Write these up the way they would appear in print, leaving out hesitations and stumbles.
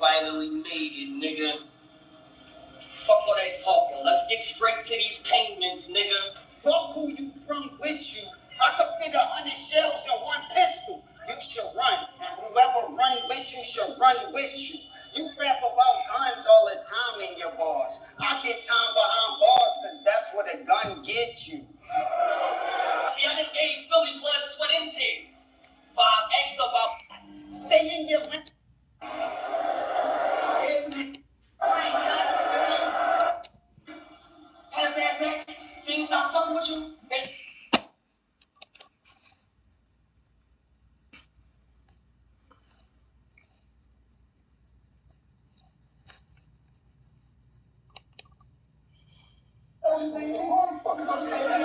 finally made it, nigga. Fuck all that talking. Let's get straight to these payments, nigga. Fuck who you bring with you. I could fit 100 shells in one pistol. You should run, and whoever run with you should run with you. You rap about guns all the time in your bars. I get time behind bars because that's what a gun gets you. See, I done gave Philly blood, sweat, and tears. 5X about. Stay in your lane. Had a bad back. Things not fucking with you. Motherfucker, don't say that.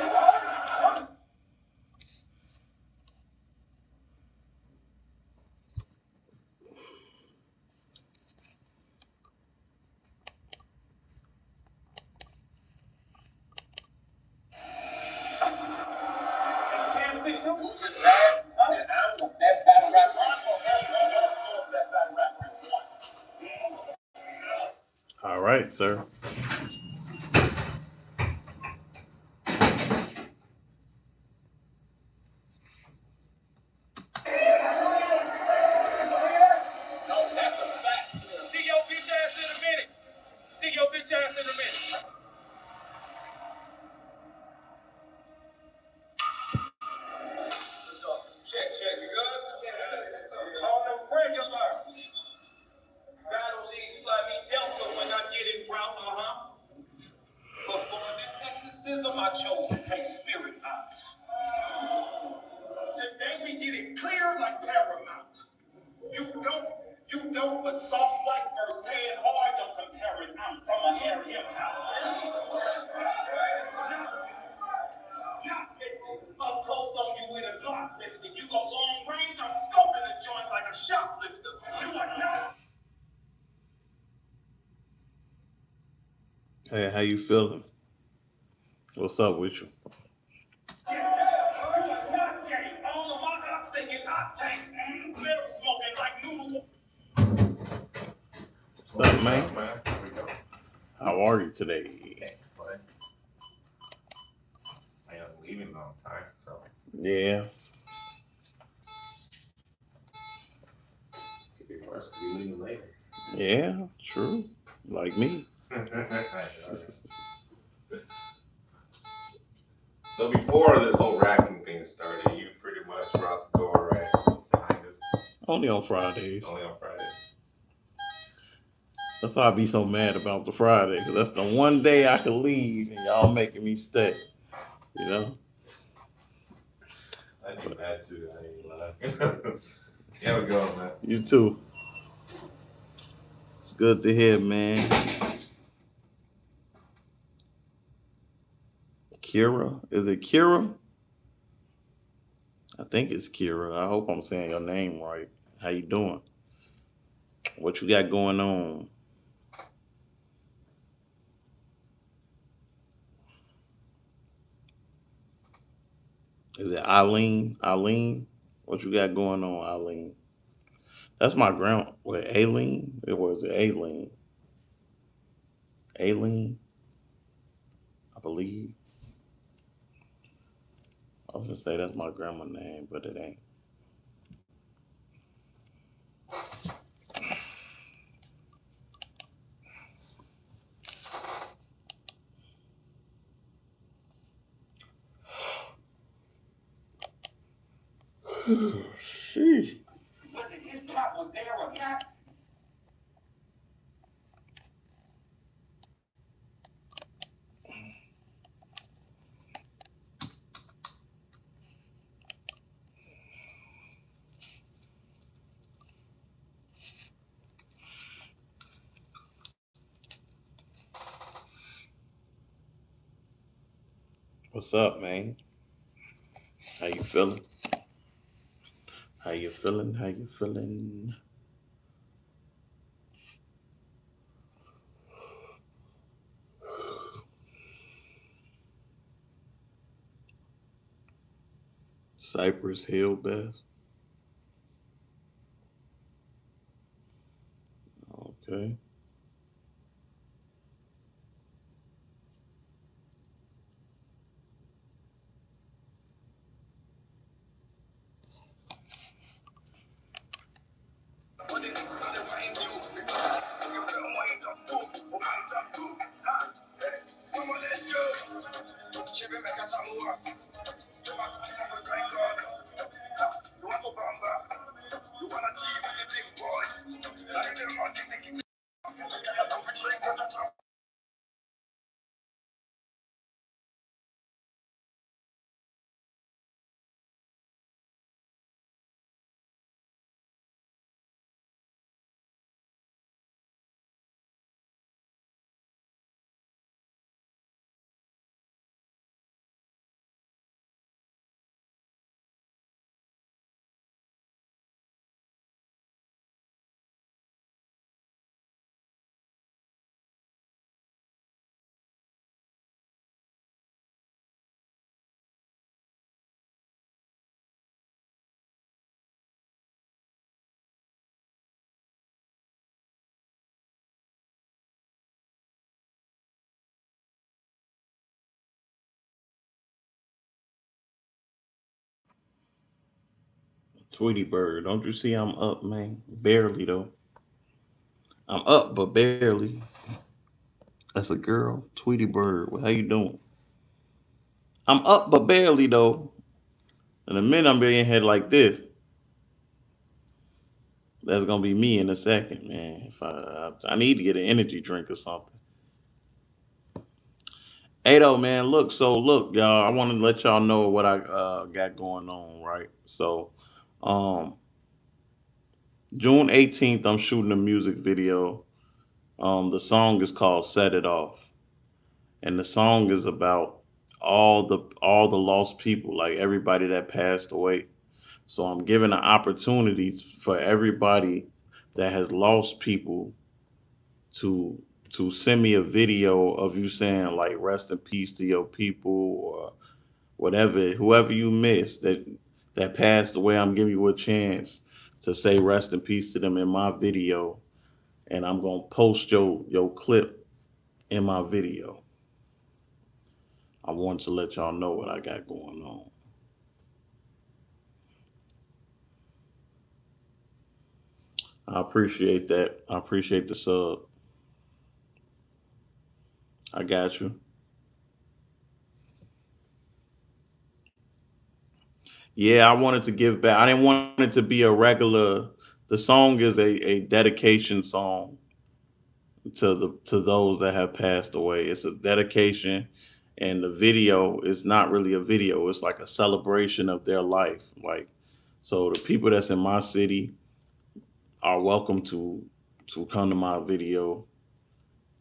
Just mad. I'm the best battle rapper. All right, sir. See your bitch ass in a minute. See your bitch ass in a minute. Check, you good? On the regular. Battle league slimy delta when I get in route, But for this exorcism, I chose to take spirit out. Today we get it clear like Paramount. You don't, but soft white verse tan hard don't compare it out. I'ma air him out. Up close on you with a Glock lifted. You go long range, I'm scoping the joint like a shoplifter. You are not. Hey, how you feeling? What's up with you? All of my ops, they get octane. Metal smoking like noodle. What's up, man? How are you today? I am leaving on time, so. Yeah. Could be worse. Could be leaving later. Yeah, true. Like me. So before this whole racking thing started, you pretty much brought the door right behind us. Only on Fridays. Only on Fridays. That's why I be so mad about the Friday, because that's the one day I can leave and y'all making me stay. You know? I do that too, I ain't lying. Here we go, man. You too. It's good to hear, man. Kira? Is it Kira? I think it's Kira. I hope I'm saying your name right. How you doing? What you got going on? Is it Eileen? Eileen? What you got going on, Eileen? That's my grand. What, Aileen? It was Aileen. Aileen, I believe. I was gonna say that's my grandma's name, but it ain't. Sheesh. Whether his pop was there or not. What's up, man? How you feeling? How you feeling? How you feeling? Cypress Hill Best. Okay. Tweety Bird, don't you see I'm up, man? Barely though. I'm up, but barely. That's a girl, Tweety Bird. How you doing? I'm up, but barely though. And the minute I'm being head like this, that's gonna be me in a second, man. If I need to get an energy drink or something. Hey though, man. Look, so look, y'all. I want to let y'all know what I got going on, right? So, um, June 18th, I'm shooting a music video. The song is called "Set It Off," and the song is about all the lost people, like everybody that passed away. So I'm giving the opportunities for everybody that has lost people to send me a video of you saying like rest in peace to your people or whatever, whoever you miss that passed away. I'm giving you a chance to say rest in peace to them in my video, and I'm gonna post your clip in my video. I want to let y'all know what I got going on. I appreciate that. I appreciate the sub. I got you. Yeah, I wanted to give back. I didn't want it to be a regular. The song is a dedication song to those that have passed away. It's a dedication, and the video is not really a video. It's like a celebration of their life. Like, so the people that's in my city are welcome to come to my video,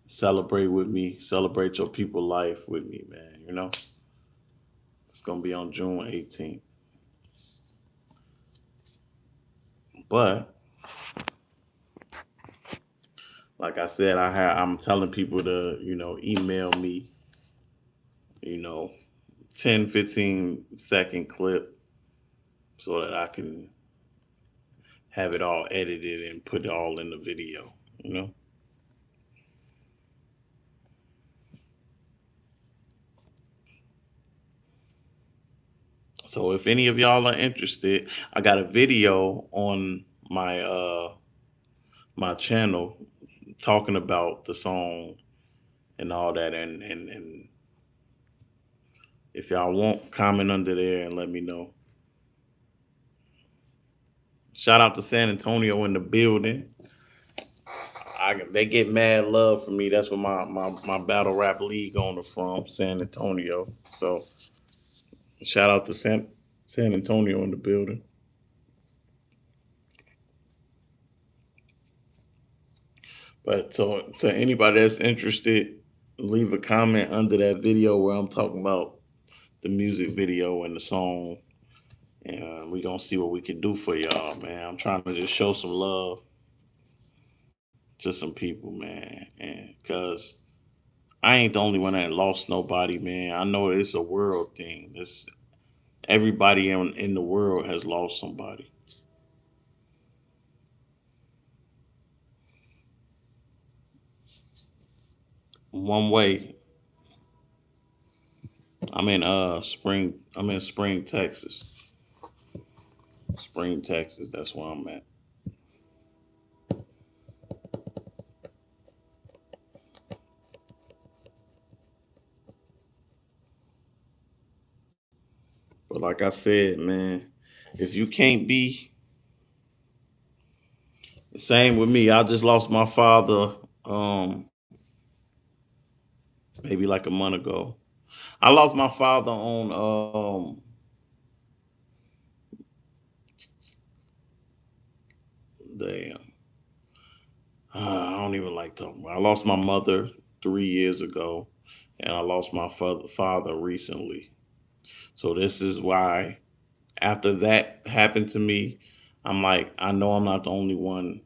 celebrate with me, celebrate your people life with me, man. It's gonna be on June 18th. But like I said, I'm telling people to email me, you know 10-15 second clip so that I can have it all edited and put it all in the video. You know. So if any of y'all are interested, I got a video on my channel talking about the song and all that, and if y'all want, comment under there and let me know. Shout out to San Antonio in the building. They get mad love from me. That's where my battle rap league owner from, San Antonio. So shout out to San Antonio in the building. But so to anybody that's interested, leave a comment under that video where I'm talking about the music video and the song. And we gonna see what we can do for y'all, man. I'm trying to just show some love to some people, man. And cause I ain't the only one that lost nobody, man. I know it's a world thing. It's everybody in the world has lost somebody. one way. I'm in Spring, Texas. Spring, Texas. That's where I'm at. But like I said, man, if you can't be same with me, I just lost my father maybe like a month ago. I lost my father on damn. I don't even like talking about. I lost my mother 3 years ago, and I lost my father recently. So this is why after that happened to me, I'm like, I know I'm not the only one.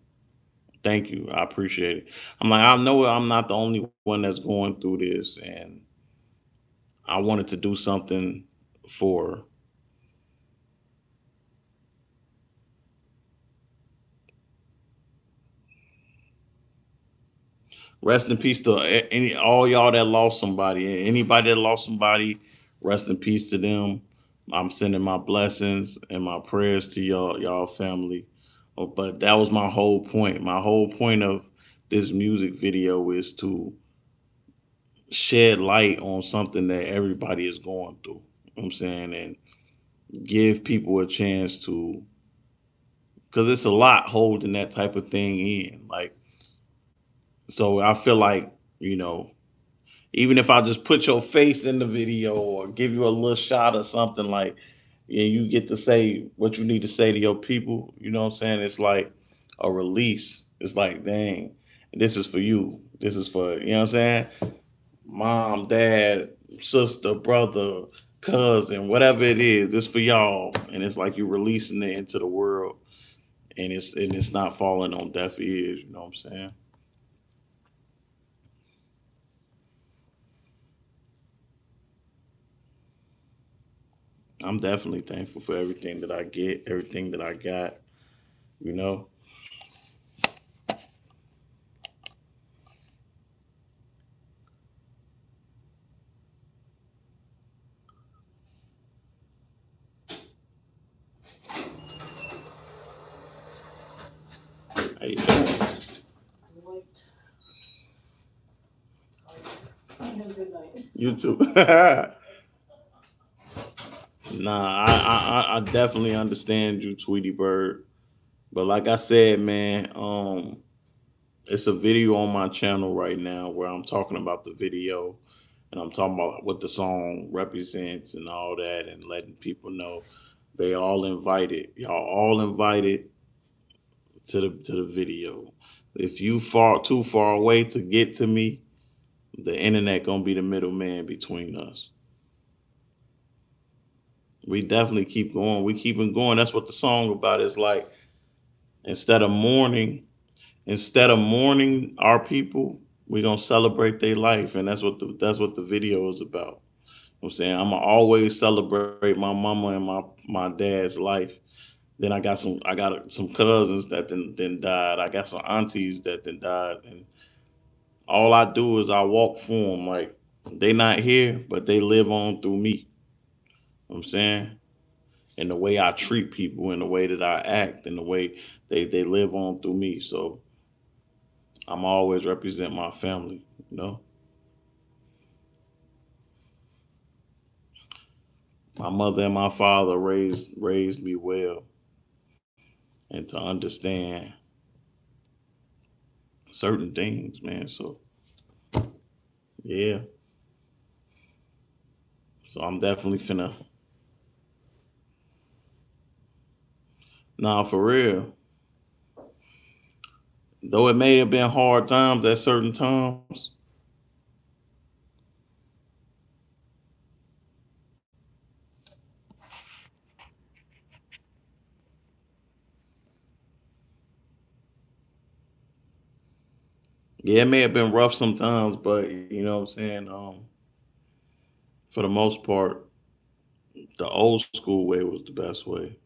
Thank you, I appreciate it. I'm like, I know I'm not the only one that's going through this, and I wanted to do something for. Rest in peace to any all y'all that lost somebody. Anybody that lost somebody, rest in peace to them. I'm sending my blessings and my prayers to y'all family. But that was my whole point. My whole point of this music video is to shed light on something that everybody is going through. You know what I'm saying, and give people a chance to, because it's a lot holding that type of thing in. Like, so I feel like, you know, even if I just put your face in the video or give you a little shot or something, like, yeah, you get to say what you need to say to your people. You know what I'm saying? It's like a release. It's like, dang, this is for you. This is for, you know what I'm saying? Mom, dad, sister, brother, cousin, whatever it is, it's for y'all. And it's like you're releasing it into the world, and it's not falling on deaf ears. You know what I'm saying? I'm definitely thankful for everything that I get, everything that I got. You know, how you doing? You too. Nah, I definitely understand you, Tweety Bird. But like I said, man, it's a video on my channel right now where I'm talking about the video, and I'm talking about what the song represents and all that, and letting people know they all invited. Y'all all invited to the video. If you far too far away to get to me, the internet gonna be the middleman between us. We definitely keep going. We keeping going. That's what the song about is like. Instead of mourning, instead of mourning our people, we're gonna celebrate their life, and that's what the video is about. I'm saying I'm gonna always celebrate my mama and my dad's life. Then I got some cousins that then died. I got some aunties that then died, and all I do is I walk for them. Like, they not here, but they live on through me. You know what I'm saying, and the way I treat people, and the way that I act, and the way they live on through me. So I'm always represent my family. You know, my mother and my father raised me well, and to understand certain things, man. So yeah, so I'm definitely finna. Nah, for real. Though it may have been hard times at certain times, yeah, it may have been rough sometimes, but you know what I'm saying. For the most part, the old school way was the best way.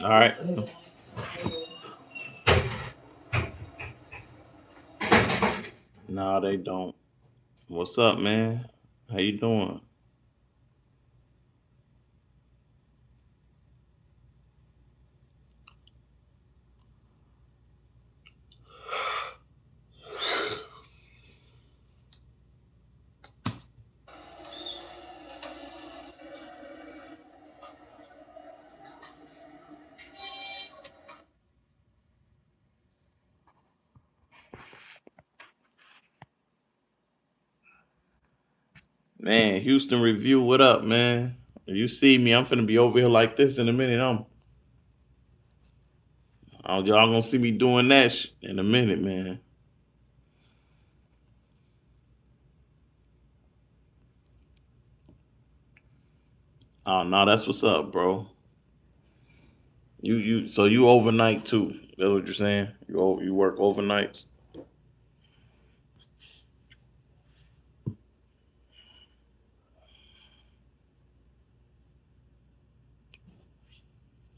All right. No, they don't. What's up, man? How you doing? Man, Houston Review, what up, man? You see me, I'm finna be over here like this in a minute. Y'all gonna see me doing that in a minute, man. Oh no, that's what's up, bro. So you overnight too. That's what you're saying? You work overnights?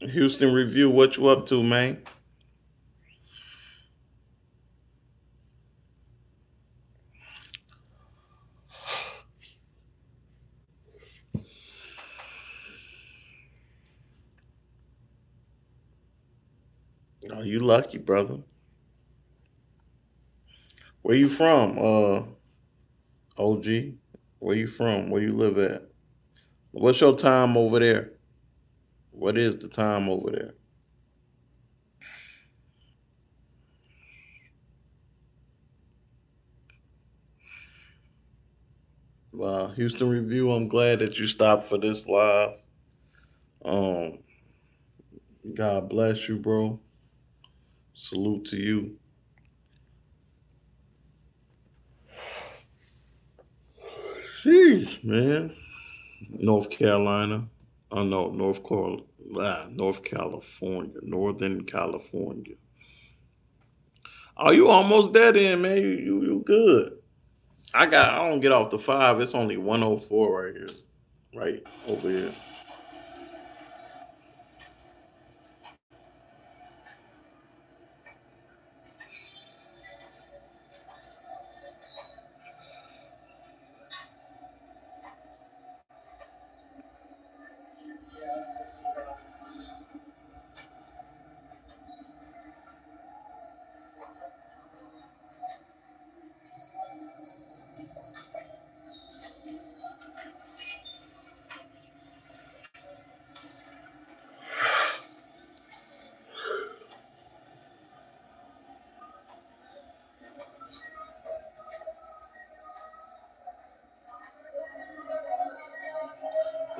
Houston Review, what you up to, man? Oh, you lucky, brother. Where you from, OG? Where you from? Where you live at? What's your time over there? What is the time over there? Houston Review, I'm glad that you stopped for this live. Um, God bless you, bro. Salute to you. Sheesh, man. North Carolina. Oh no, North California, Northern California. Oh, you almost there then, man. You good. I don't get off the 5. It's only 104 right here. Right over here.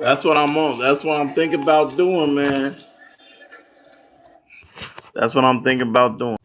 That's what I'm on. That's what I'm thinking about doing, man. That's what I'm thinking about doing.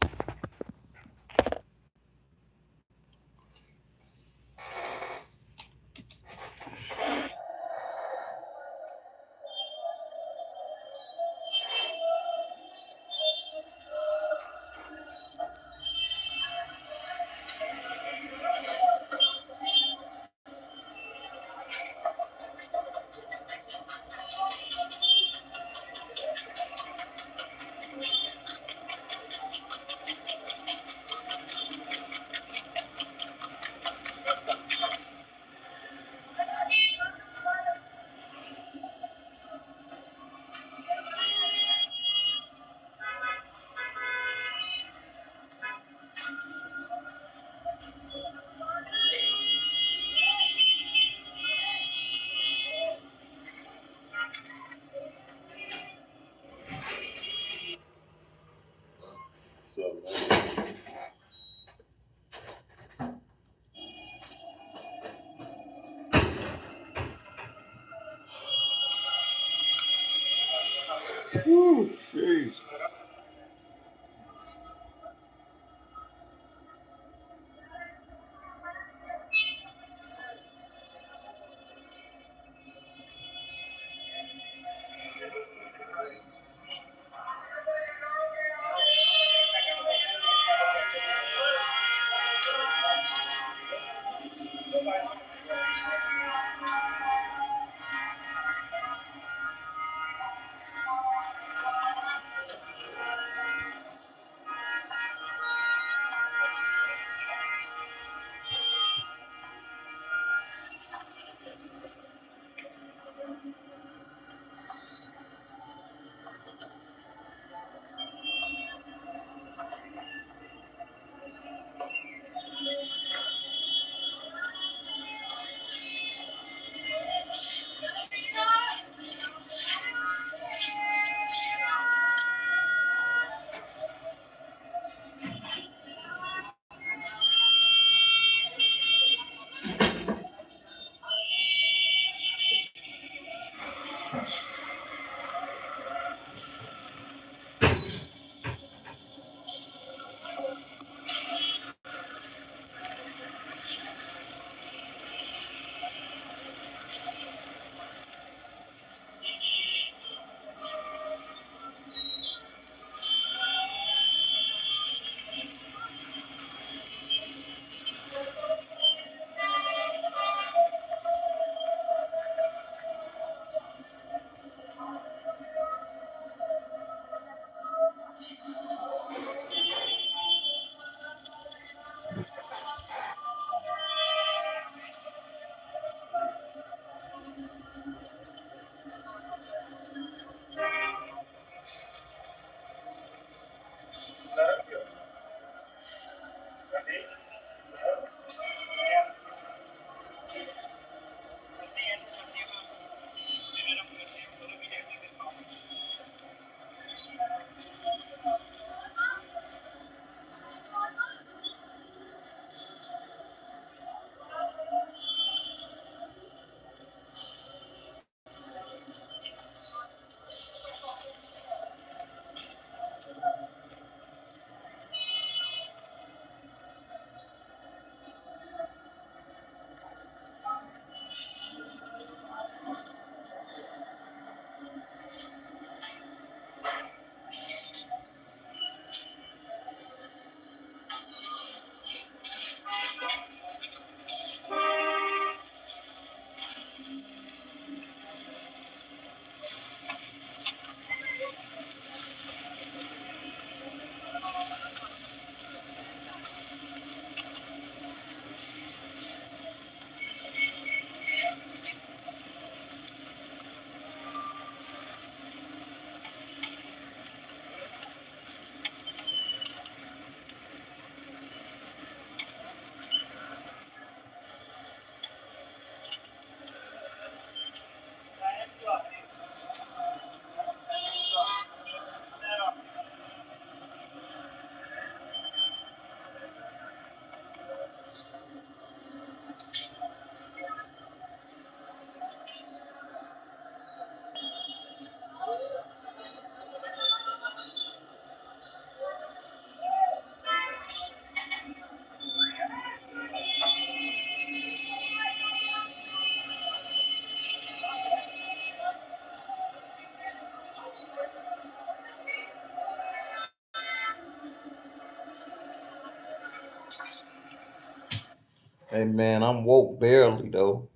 Hey man, I'm woke barely though.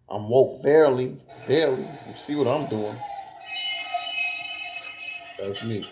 I'm woke barely, barely. You see what I'm doing? That's me.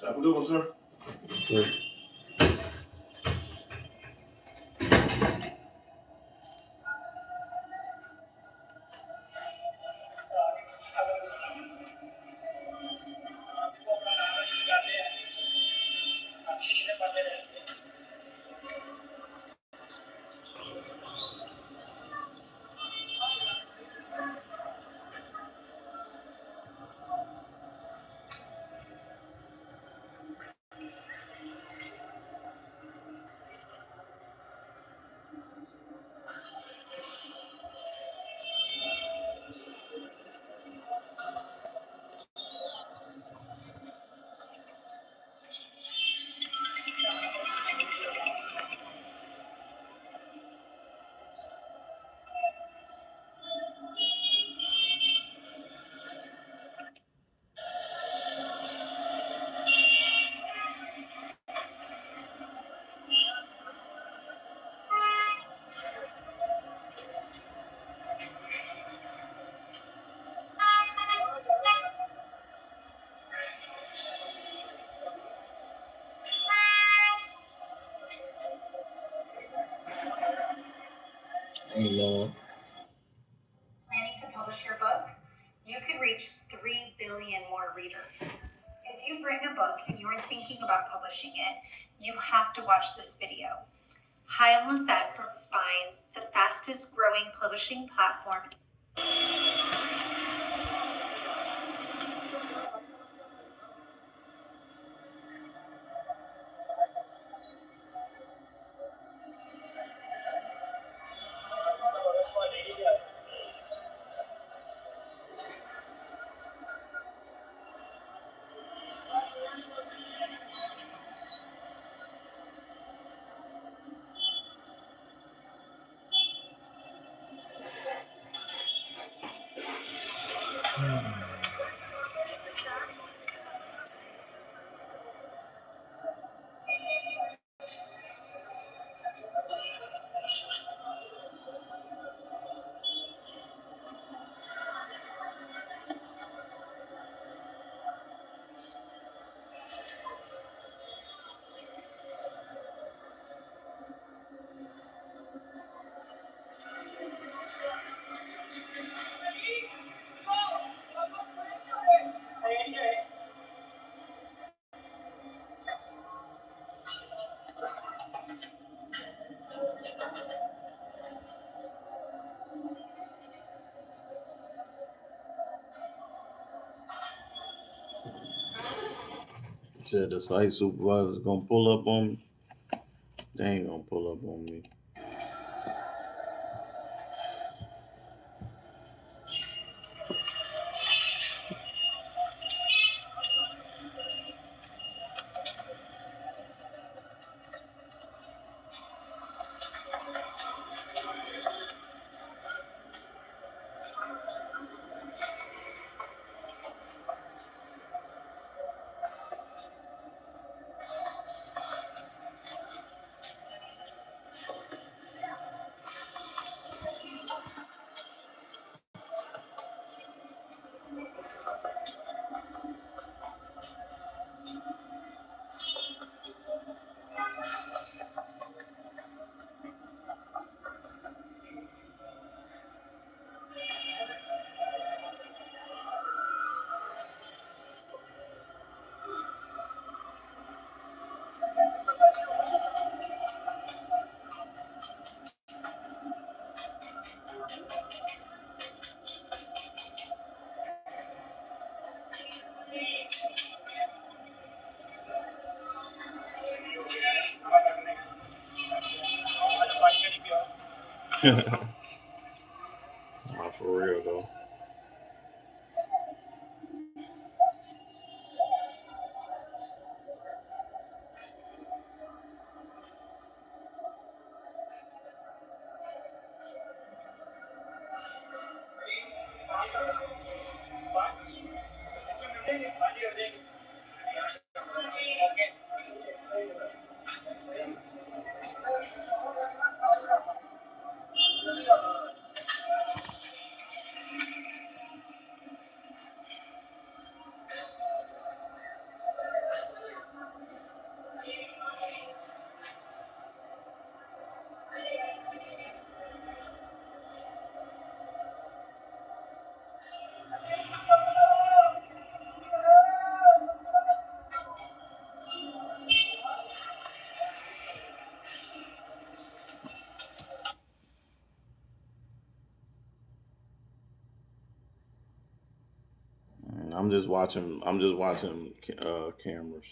Have a good one, sir. Sure. Amen. Planning to publish your book, you could reach 3 billion more readers. If you've written a book and you're thinking about publishing it, you have to watch this video. Hi, I'm Lisette from Spines, the fastest growing publishing platform. Said the site supervisor's gonna pull up on me. They ain't gonna pull up on me. Not for real though. I'm just watching. I'm just watching cameras.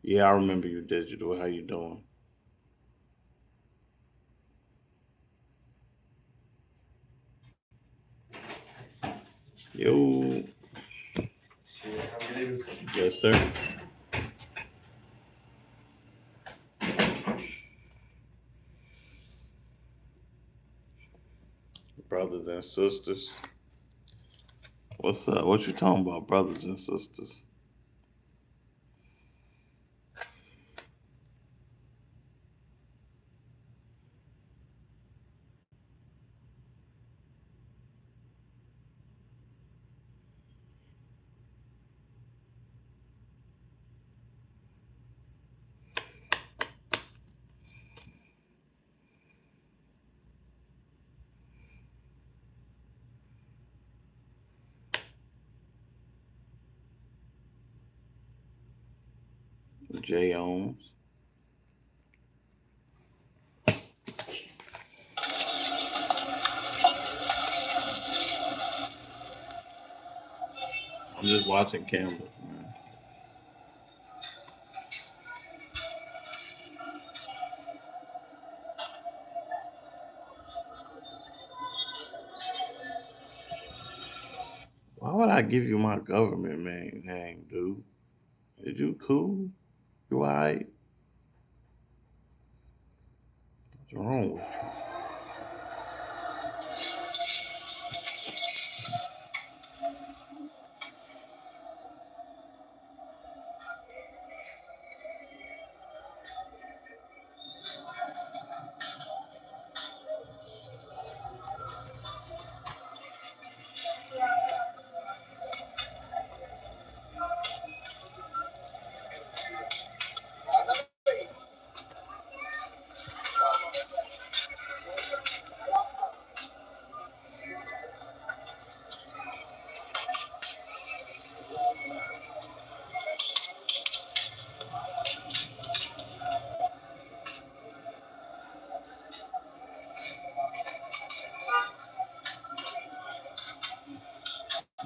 Yeah, I remember you, digital. How you doing? Yo, yes sir. Brothers and sisters. What's up? What you talking about, brothers and sisters? Jay Ownz. I'm just watching cameras, man. Why would I give you my government name, dude? Is you cool? You alright? What's wrong with you?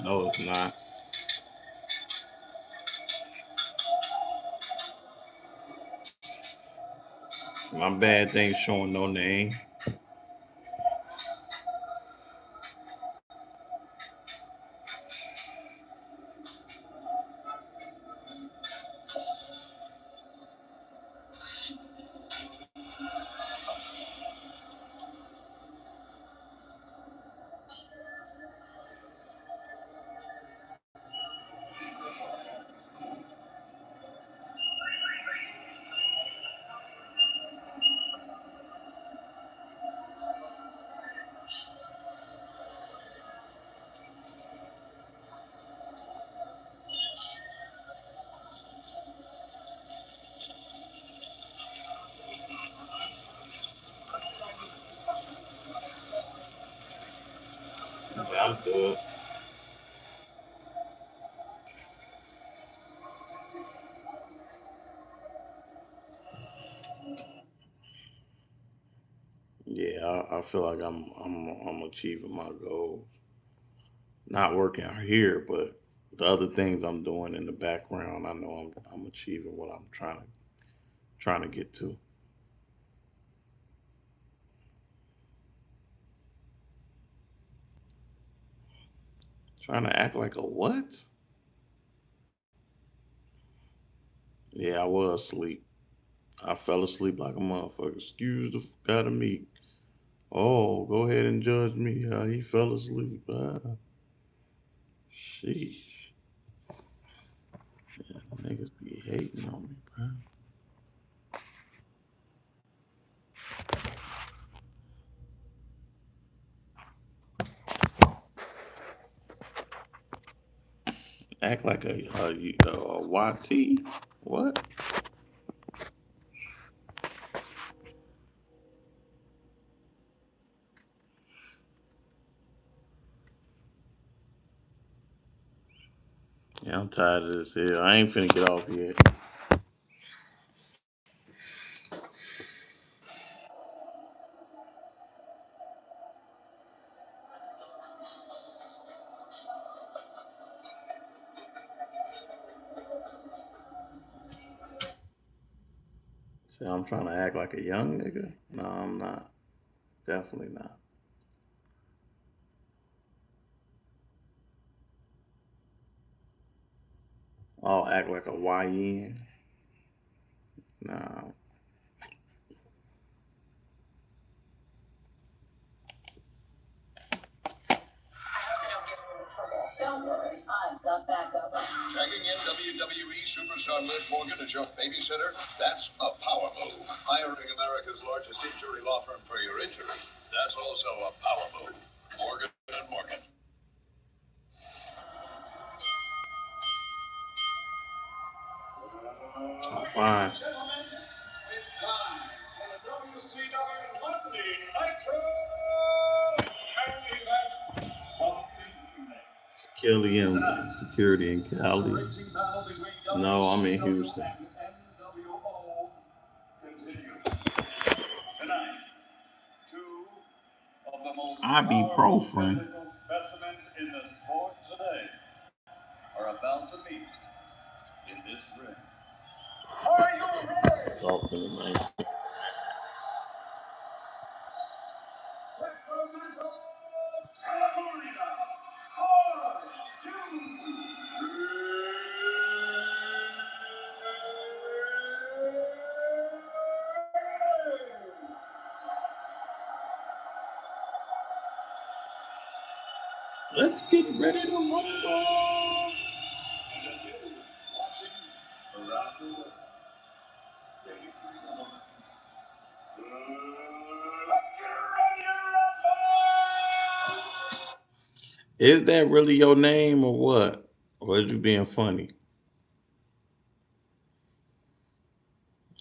No, it's not. My bad thing showing no name. Yeah, I'm good. Yeah, I feel like I'm achieving my goal. Not working here, but the other things I'm doing in the background, I know I'm achieving what I'm trying to get to. Trying to act like a what? Yeah, I was asleep. I fell asleep like a motherfucker. Excuse the fuck out of me. Oh, go ahead and judge me. How he fell asleep. Sheesh. Niggas be hating on me, bro. Act like a YT. What? Yeah, I'm tired of this here. I ain't finna get off yet. See, I'm trying to act like a young nigga. No, I'm not. Definitely not. I'll act like a YN. Nah. Don't worry, I've got backup. Tagging in WWE superstar Liv Morgan as your babysitter? That's a power move. Hiring America's largest injury law firm for your injury? That's also a power move. Morgan and Morgan. I'm fine. Gentlemen, it's time for the WCW Monday Nitro main event. Killian security in Cali. No, I'm in Houston. Tonight, two of the most powerful Ibuprofen. physical specimens in the sport today are about to meet in this ring. Are you ready? Talk to me, man. Sacramento, California. Are you Let's get ready to rumble. around the world? Ladies and gentlemen, let's get ready to rumble! Is that really your name or what? Or is you being funny?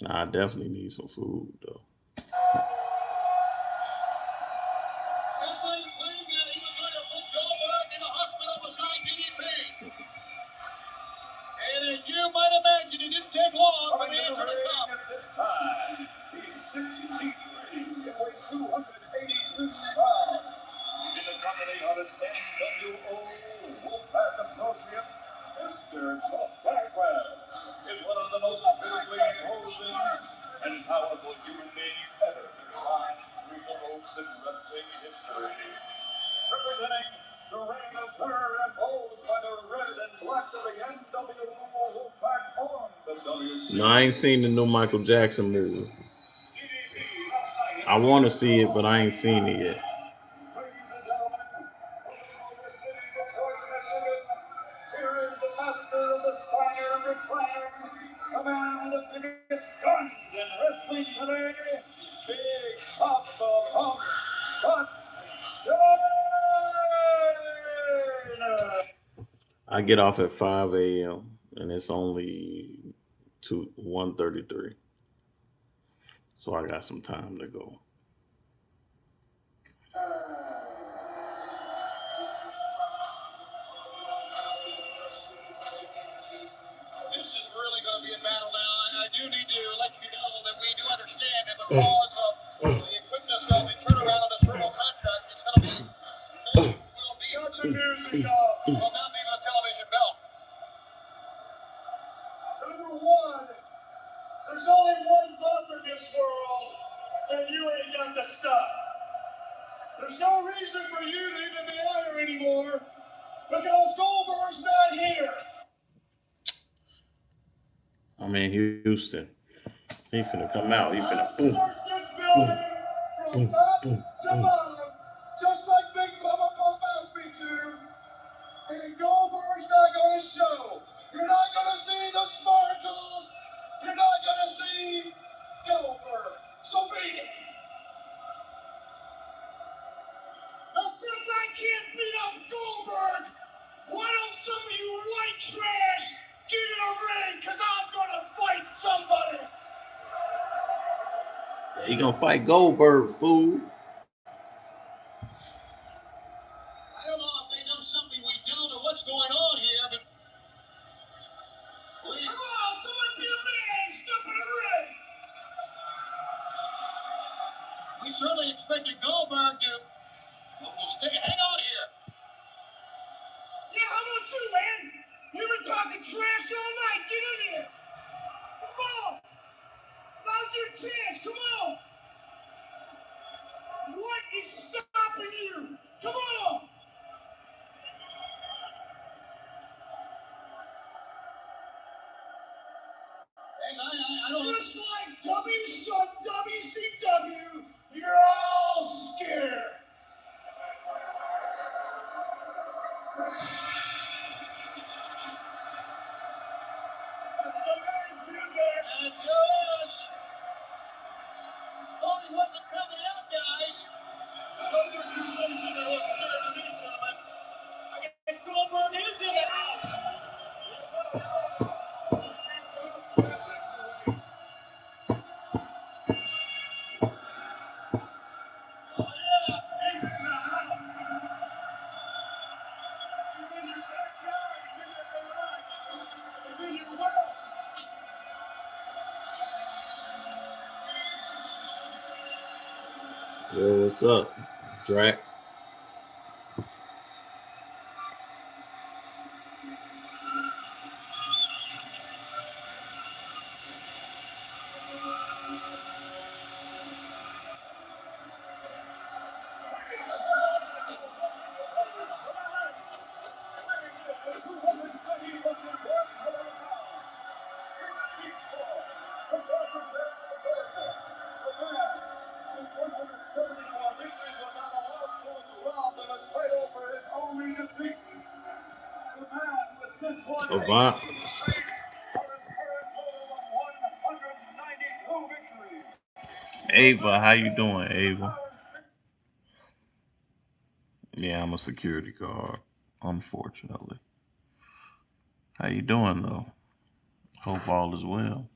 Nah, I definitely need some food though. Just like playing that, he was going to put Goldberg in the hospital beside DDP. And as you might imagine, it didn't take long for the answer to come. At this time, he's 6 feet 3 and weighs 282 pounds. In the company of his NWO Wolfpack associate, Mr. Tough Bagwell is one of the most physically imposing and powerful human beings ever to climb through the ropes in wrestling history. Representing the reign of terror imposed by the red and black of the NWO Wolfpack on the WC. No, I ain't seen the new Michael Jackson movie. I want to see it, but I ain't seen it yet. I get off at 5 a.m. and it's only 1:33, so I got some time to go. This is really going to be a battle now. I do need to let you know that we do understand that because of the equipment of the turnaround of this verbal contract, it's going to be will not be the television belt. Number one, there's only one love in this world, and you ain't got the stuff. There's no reason for you to even be out here anymore because Goldberg's not here. I'm in Houston. He finna come out. He finna. Search this building from top to bottom, just like Big Bubba Pump asked me to. And Goldberg's not going to show. You're not going to see the sparkles. You're not going to see Goldberg. So beat it. Now, since I can't beat up Goldberg, why don't some of you white trash get in a ring? Because I'm going to fight somebody. He gonna fight Goldberg, fool. I don't know if they know something we don't or what's going on here, but come on, someone be a man and step in the ring. We certainly expected Goldberg to hang on here. Yeah, how about you, man? You've been talking trash all night. Get in here. Come on. Now's your chance. Come on. What is stopping you? Come on. I don't just like WCW, you're all scared. That's the man's music. And George. Tony wasn't coming out, guys. Those are two faces that look scared to me, gentlemen. I guess Goldberg is in the house. Yo, what's up, Drax? Avant. Ava, how you doing, Ava? Yeah, I'm a security guard, unfortunately. How you doing, though? Hope all is well.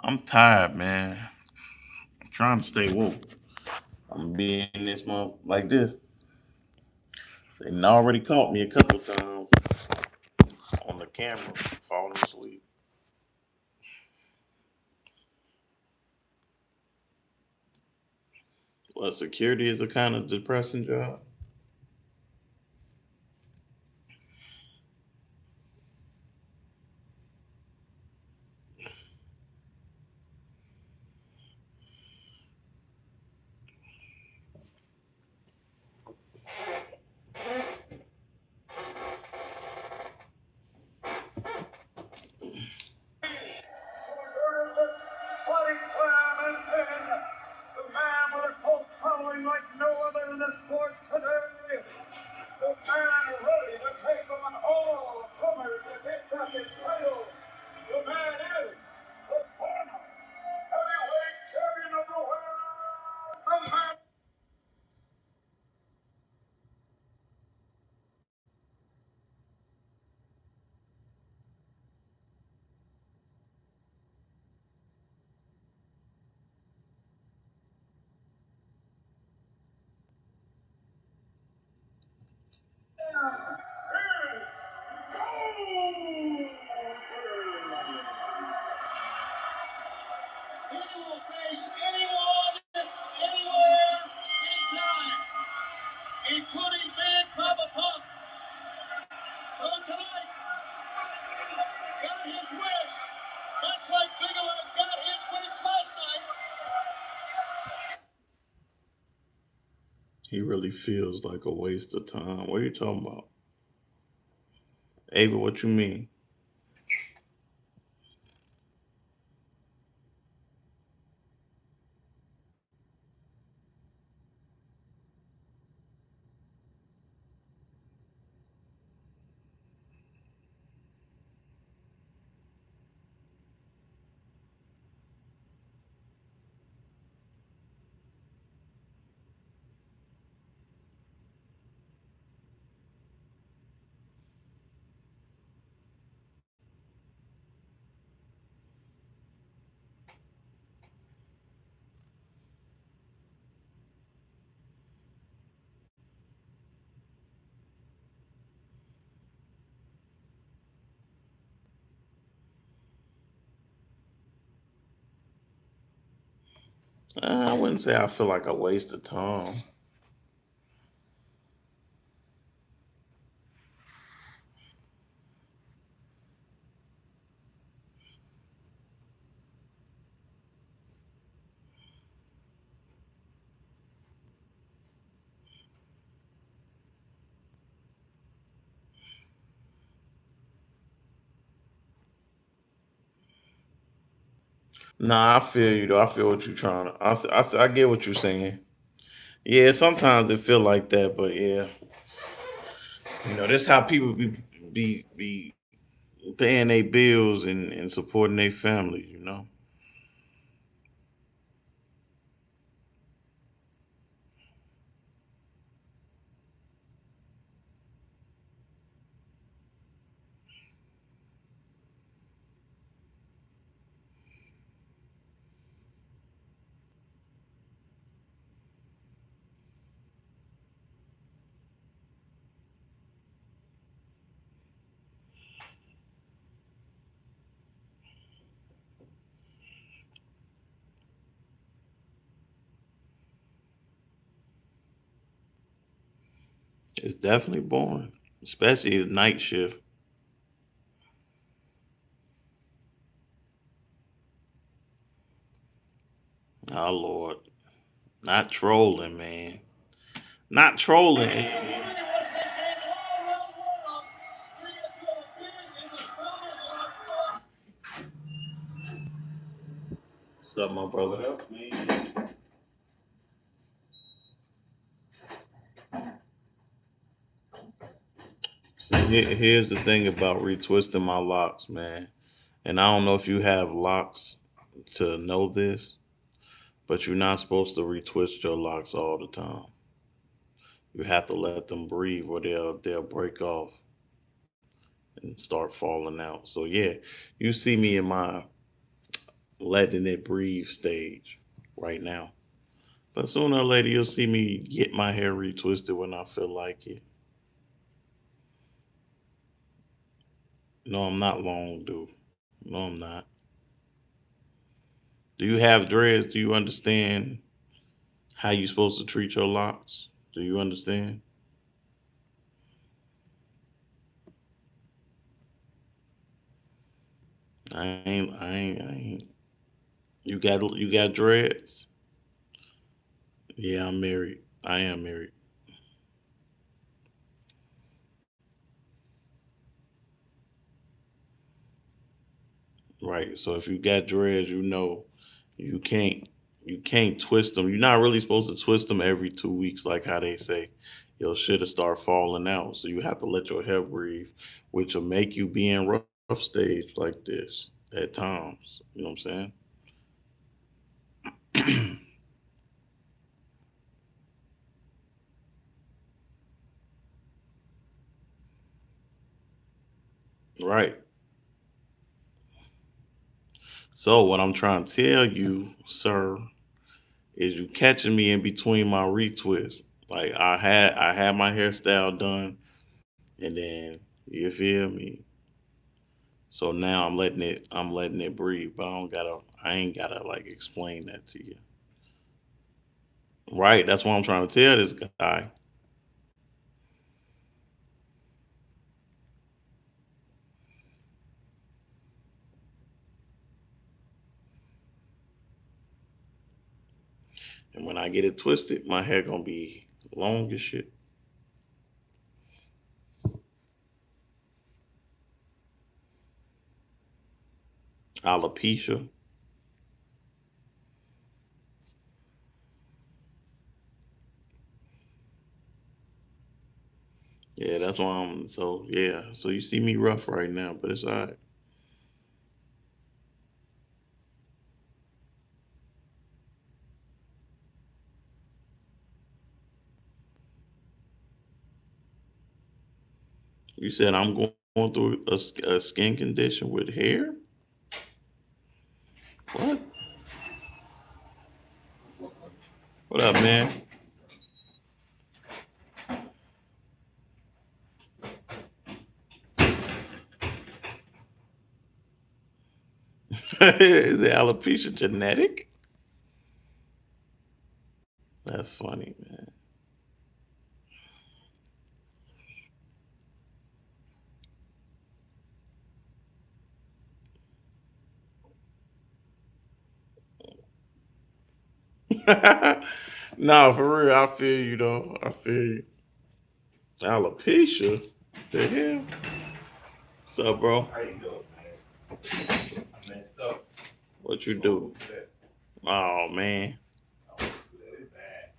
I'm tired, man. I'm trying to stay woke. I'm being this month like this. They done already caught me a couple times on the camera falling asleep. Well, security is a kind of depressing job. Body slam and pin. The man with a cult following like no other in the sport today. The man ready to take on all comers to pick up his title. The man is the former heavyweight champion of the world. The man. He will face anyone, anywhere, anytime, including Big Papa Pump. So tonight, got his wish, much like Bigelow got his wish last night. He really feels like a waste of time. What are you talking about? Ava, what you mean? I wouldn't say I feel like a waste of time. Nah, I feel you though. I feel what you're trying to. I get what you're saying. Yeah, sometimes it feel like that, but yeah, that's how people be paying their bills and supporting their families. It's definitely boring, especially the night shift. Oh Lord, not trolling, man. Not trolling. What's up, my brother? See, here's the thing about retwisting my locks, man. And I don't know if you have locks to know this, but you're not supposed to retwist your locks all the time. You have to let them breathe, or they'll break off and start falling out. So yeah, you see me in my letting it breathe stage right now. But sooner or later, you'll see me get my hair retwisted when I feel like it. No, I'm not long, dude. No, I'm not. Do you have dreads? Do you understand how you supposed to treat your locks. Do you understand? I ain't. You got dreads? Yeah, I'm married. I am married. Right. So if you got dreads, you know you can't you can't twist them. You're not really supposed to twist them every 2 weeks, like how they say. Your shit'll start falling out. So you have to let your hair breathe, which will make you be in rough stage like this at times. You know what I'm saying? Right. So what I'm trying to tell you, sir, is you catching me in between my retwists. Like I had my hairstyle done, and then you feel me. So now I'm letting it breathe, but I ain't gotta like explain that to you. Right, that's what I'm trying to tell this guy. And when I get it twisted, my hair gonna be long as shit. Alopecia. Yeah, that's why I'm so yeah. So you see me rough right now, but it's alright. You said I'm going through a skin condition with hair? What? What up, man? Is it alopecia genetic? That's funny, man. No, for real, I feel you though. I feel you. Alopecia? The hell? What's up, bro? How you doing, man? I messed up. What you So do? upset. Oh man. I was really bad.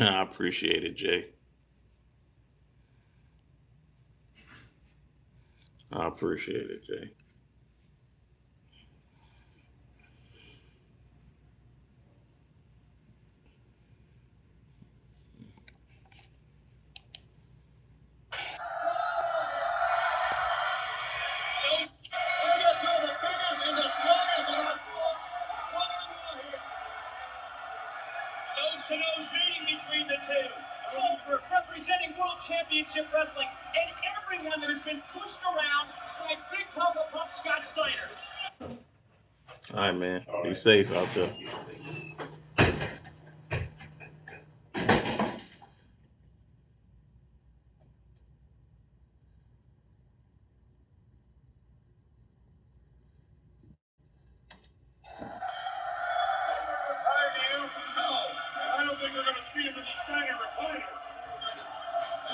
I appreciate it, Jay. I appreciate it, Jay. Nose-to-nose meeting between the two. Representing World Championship Wrestling and everyone that has been pushed around by Big Papa Pump Scott Steiner. All right, man. All Be right. safe out there. Retire you? No. I don't think we're going to see him in the Steiner recliner.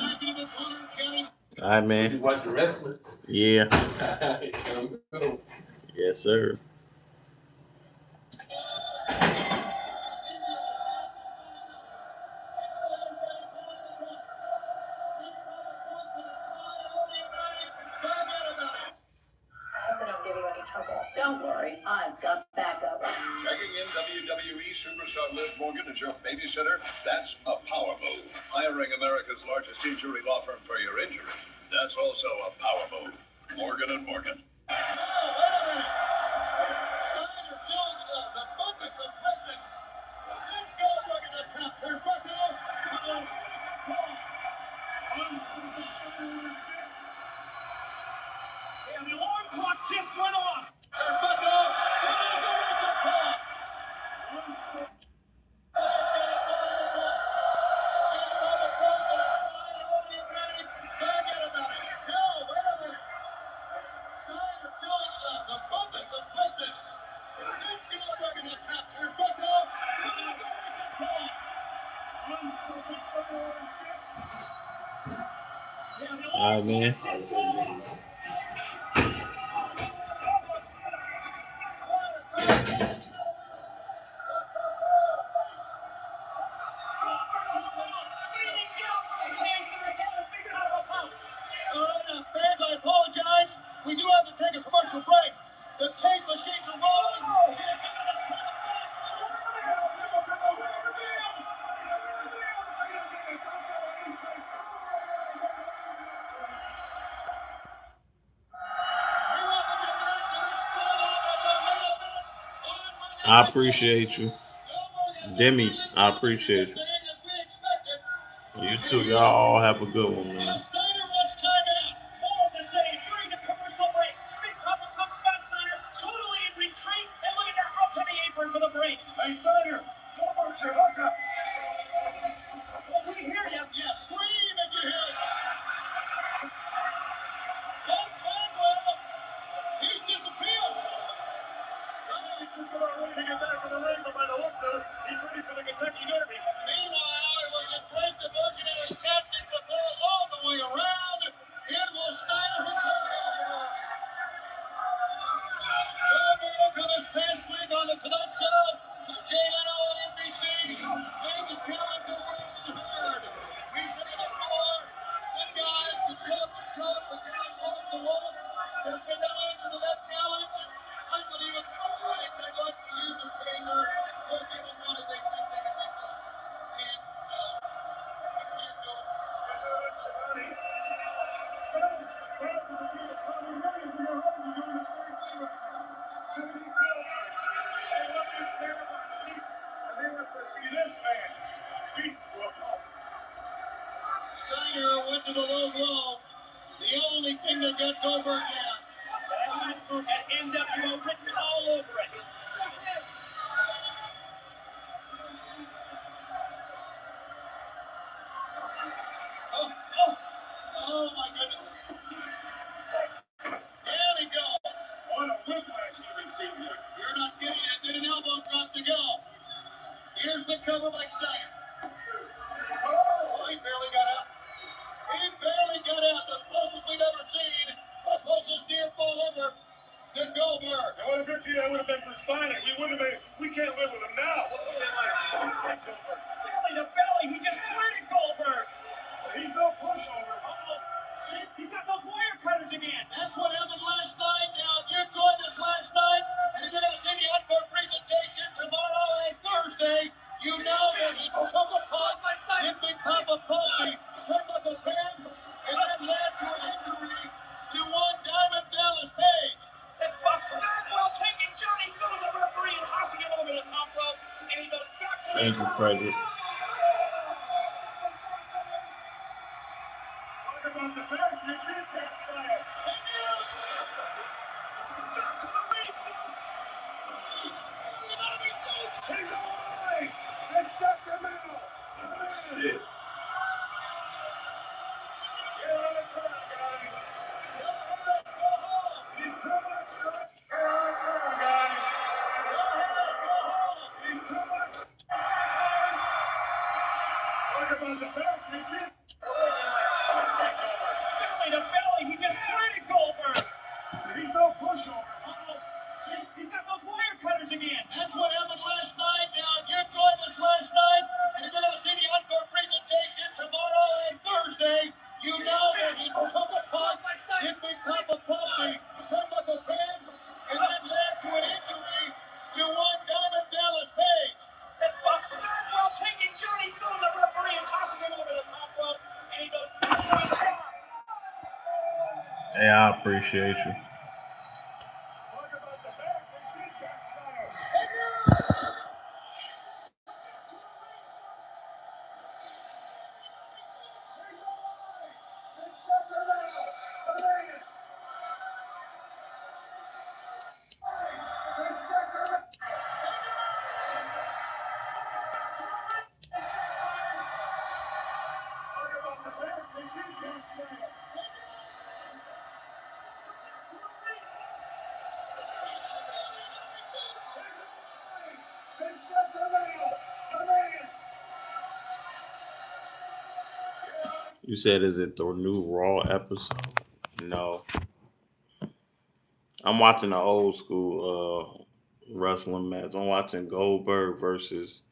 Back into the corner, Kenny. All right, You man. watch the wrestling? Yeah. I'm good. Yes, sir. I hope I don't give you any trouble. Don't worry, I've got backup. Checking in WWE superstar Liv Morgan as your babysitter? That's a power move. Hiring America's largest injury law firm for your injury. That's also a power move. Morgan and Morgan. Oh, wait a minute. Steiner showing an abundance of fitness. Let's go look at the top turnbuckle. Clock just went off. Turnbuckle. It is a wake-up call. All right, man. Fans, I apologize. We do have to take a commercial break. The tape machines are rolling. I appreciate you. Demi, I appreciate you. You too. Y'all all have a good one, man. Hey, Snyder, go about your hookup. Well, we hear you. Yeah, scream if you hear it. He's disappeared. He's just about ready to get back in the ring, but by the looks of it, he's ready for the Kentucky Derby. Meanwhile, it was a great diversionary tactic that goes all the way around. It was Steiner who this past week on the Tonight Show, Jay Leno on NBC, made the talent go around the herd. We said it before, some guys can tough and tough, but guys walk the walk. There's been no answer to that challenge. I believe it's right. They'd like to use a taser. We'll give them one if they think they can make the hands tell. I can't do it. It's a Cincinnati. Millions of your homes are doing the same thing right now. Jimmy Gilbert. They want this man on his feet, and they want to see this man beat to a pulp. Steiner went to the low blow. The only thing that got Goldberg down. That last move had NWO written all over it. Oh my goodness. There he goes. What a whiplash he received there. You're not kidding. And then an elbow drop to go. Here's the cover by Steiner. Oh, he barely got out. He barely got out. The closest we've ever seen. The closest near fall ever to Goldberg. And what a victory that would have been for Steiner. We can't live with him now. What would have been like? Goldberg. Belly to belly. He just cleared Goldberg. He's no pushover. See, he's got those wire cutters again. That's what happened last night. Now, if you joined us last night, and you're going to see the encore presentation tomorrow and Thursday, you know that he took a punt, hit Big Papa Pumpy, turnbuckle pin, and that led to an injury to one Diamond Dallas Page. That's Buck Bagwell taking Johnny Bill, the referee, and tossing him over the top rope, and he goes back to Thank you, Frederick. Talk about the back, you did that, sire. Back to the ring. He's alive! It's Sacramento! Shit. Get on the turn, guys! He's too much! Get on the turn, guys! He's too much! Talk about the back, you did. Belly to belly, he just cleared Goldberg! He's no pushover. See, he's got those wire cutters again. That's what happened last night. Now, if you joined us last night, and you're going to see the encore presentation tomorrow and Thursday, you know that he took a punt, hit Big Papa Pumpy, turnbuckle pin, and that led to an injury to one Diamond Dallas Page. That's Buck Bagwell taking Johnny Bill, the referee, and tossing him over the top rope, and he goes back to his car. Hey, I appreciate you. Talk about the back, they did that, sire. He's alive! It's Sacramento! The man! You said, is it the new Raw episode? No. I'm watching the old school wrestling match. I'm watching Goldberg versus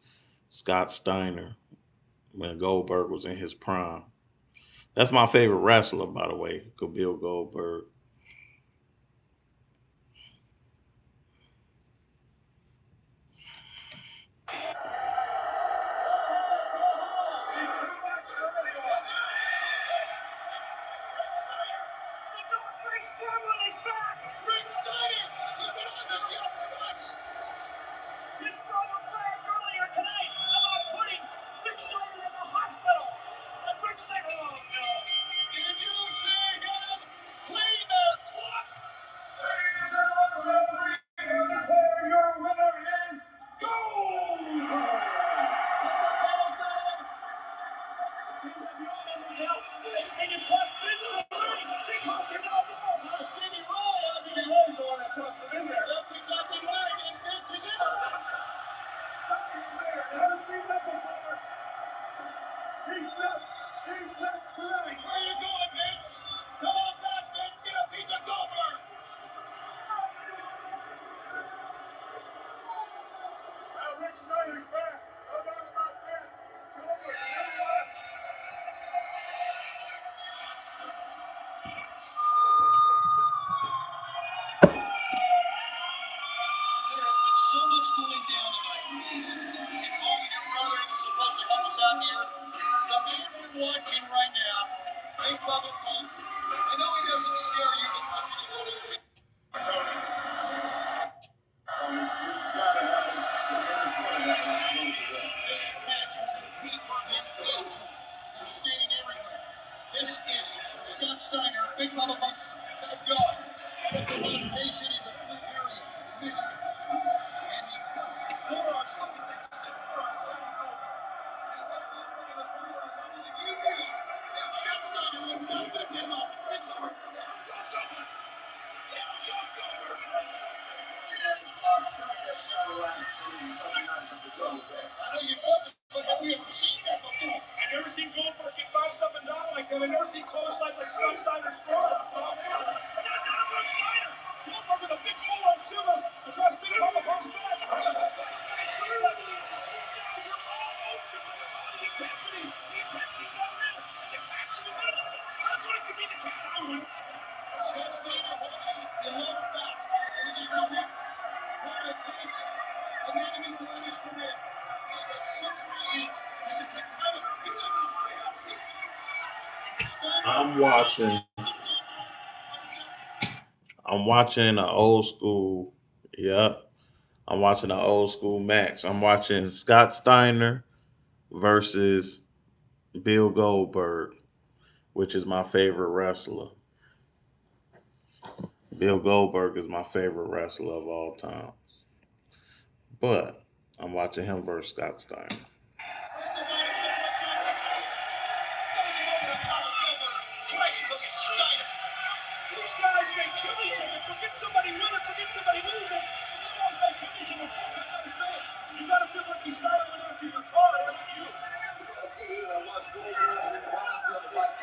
Scott Steiner when Goldberg was in his prime. That's my favorite wrestler, by the way, Bill Goldberg. So much going down tonight. It's all your brother who's supposed to help us out here. The man we're watching right now, Big Bubba Pump. I know he doesn't scare you, but how do you go to the this gotta happen. It's gonna happen. I'm close to that. This match is a paper and page. They're standing everywhere. This is Scott Steiner, Big Bubba Pump's backyard. But the location is a Flint area, Michigan. And he I've never seen Goldberg get bounced up and down like that. I've never seen close lines like Scott Steiner's throwing. Steiner. Goldberg with a big full-on shimmer across Big Bubba Pump's back. These guys are all over each other. All the intensity. The intensity's unreal. And the cat's in the middle of it. I'd like to be the cat. I would. Scott Steiner holding the lower back. Which is not that. What a pitch. An enemy won his career. He's at 6'3". He's a title. He's not going to stay up. I'm watching. I'm watching an old school. Yep. I'm watching an old school match. I'm watching Scott Steiner versus Bill Goldberg, which is my favorite wrestler. Bill Goldberg is my favorite wrestler of all time. But I'm watching him versus Scott Steiner. These guys may kill each other. Forget somebody winning, forget somebody losing. These guys may kill each other. I gotta say it. You gotta feel like he's starting with after your car, and not you. You gotta sit here and watch Goldberg and the Rise of the White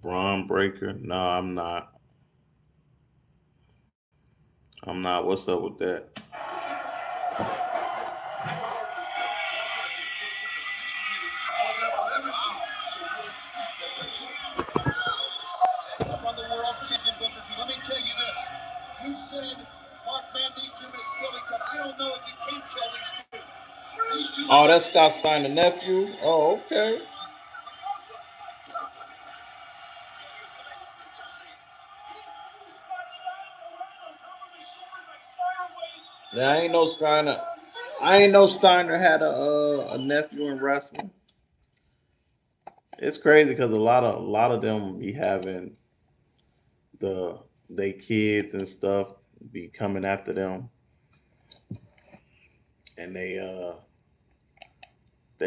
Braun Breaker? No, I'm not. I'm not. What's up with that? From the world champion Booker T. Let me tell you this. You said, Mark, man, these two may kill each other. I don't know if you can kill these two. These two. Oh, that's Scott Steiner's nephew? Oh, okay. Yeah, I ain't know Steiner. I ain't know Steiner had a nephew in wrestling. It's crazy because a lot of them be having they kids and stuff be coming after them, and they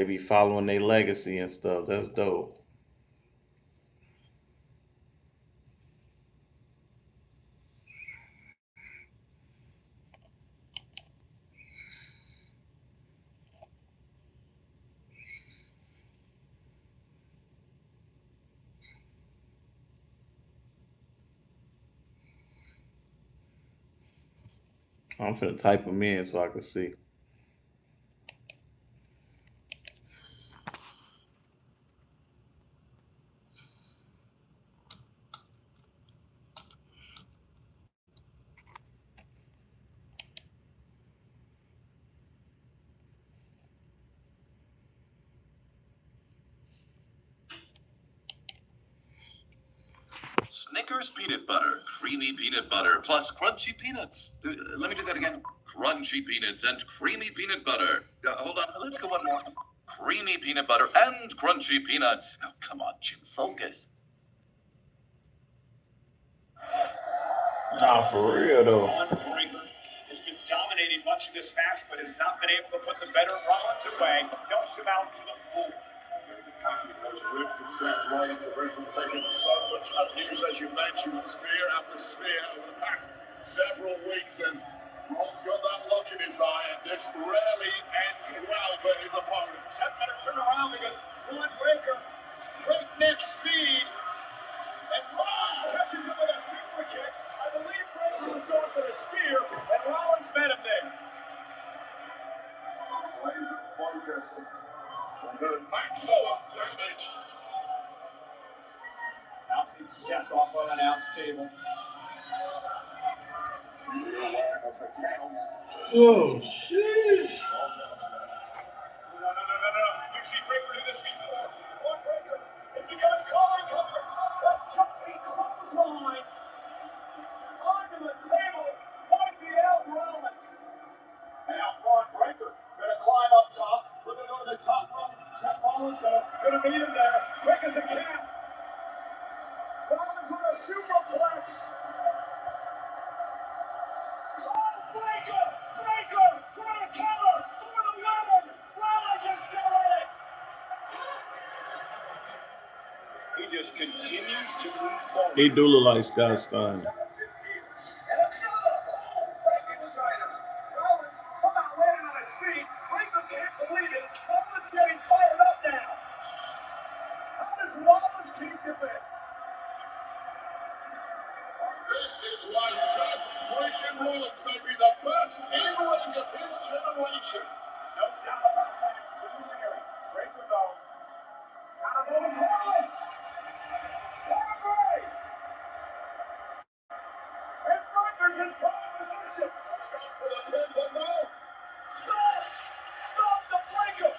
be following their legacy and stuff. That's dope. I'm finna type them in so I can see. Snickers peanut butter, creamy peanut butter, plus crunchy peanuts. Let me do that again. Crunchy peanuts and creamy peanut butter. Hold on, let's go one more. Creamy peanut butter and crunchy peanuts. Oh, come on, Jim, focus. Nah, for real though. Has been dominating much of this match, but has not been able to put the veteran Rollins away. Dumps him out to the floor. Attacking those ribs of Seth Rollins, a rib taking so much abuse, as you mentioned, spear after spear over the past several weeks, and Rollins got that look in his eye, and this rarely ends well for his opponent. That better turn around because Ron Breaker, breakneck speed, and Rollins catches him with a super kick. I believe Breaker was going for a spear, and Rollins met him there. Laser focus. Under maximum damage. Bouncing Seth off on an announce table. You're aware of the counts. Oh shit! No. You've seen Breaker do this before. One Breaker is because Colin covered that jumping clothesline onto the table, wiping out Rollins. Now Braun Breaker gonna climb up top, looking over the top rope. Seth Rollins gonna meet him there, quick as a cat. Rollins with a superplex. Oh, Breaker! What a cover for the women! Rollins is still in it. He just continues to move forward. He do look like Scott Steiner. Rollins somehow landed on his feet. Breaker can't believe it. Rollins getting fired up now. How does Rollins keep doing it? This is why Seth freaking Rollins may be the best in-ring of his generation. No doubt about that. Illusionary. Breaker though. Out of momentarily. Cover. And Breaker's in prime position. Going for the pin, but no. Stop the Breaker.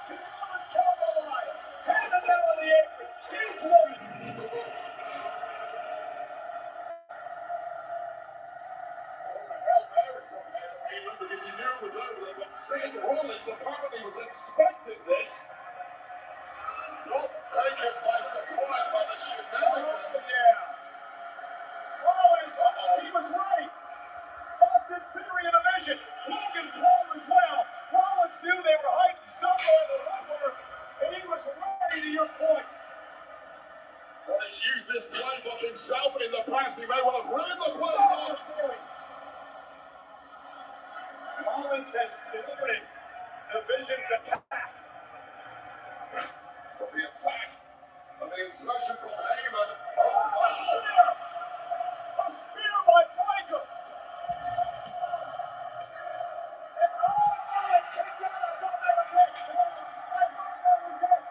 Can Rollins capitalize? Hand him down on the apron. He's winning. Because he knew it was over there, but Seth Rollins apparently was expecting this. Not taken by surprise by the shenanigans. Oh, yeah. Rollins, he was ready. Austin Theory in a vision. Logan Paul as well. Rollins knew they were hiding somewhere in the woodwork, and he was ready to your point. Well, he's used this playbook himself in the past. He may well have ruined the playbook. Rollins has thwarted the Vision's attack. But the attack of the insertion from Heyman. Oh, my spear! A spear by Breaker! And Rollins kicked out. I thought that was it. I thought that was it.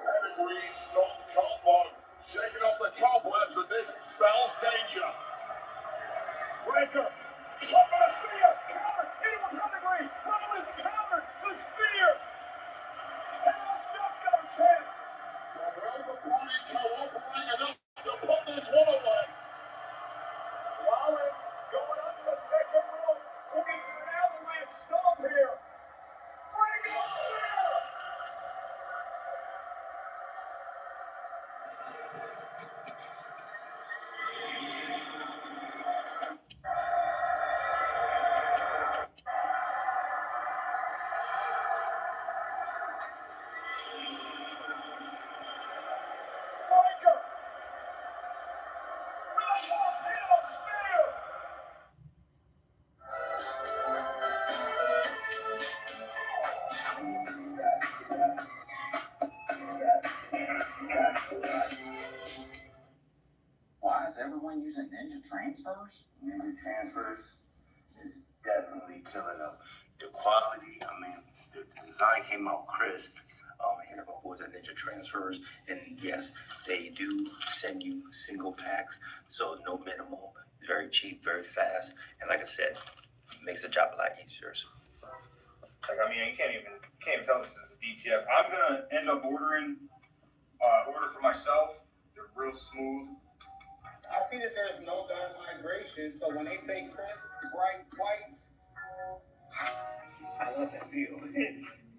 Pedigree strong combo. Shaking off the cobwebs, and this spells danger. Breaker, up on a spear, counter, into a pedigree, Rollins countered the spear, and now Seth got a chance. Will the party cooperating enough to put this one away? Rollins going up to the second rope, looking for an avalanche stop here. Breaker spear! Breaker! With a torpedo spear! guys, everyone using Ninja transfers? Ninja transfers is definitely killing them. The quality, I mean, the design came out crisp. I hear about boys at Ninja transfers, and yes, they do send you single packs, so no minimum, very cheap, very fast, and like I said, makes the job a lot easier. Like, I mean, you can't even tell this is a DTF. I'm gonna end up ordering order for myself. They're real smooth. I see that there's no dye migration, so when they say crisp, bright whites, I love that feel.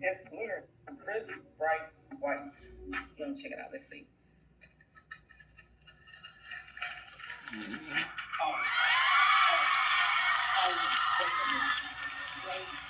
it's clear, crisp, bright whites. Let me check it out. Let's see. Wait a minute. Wait.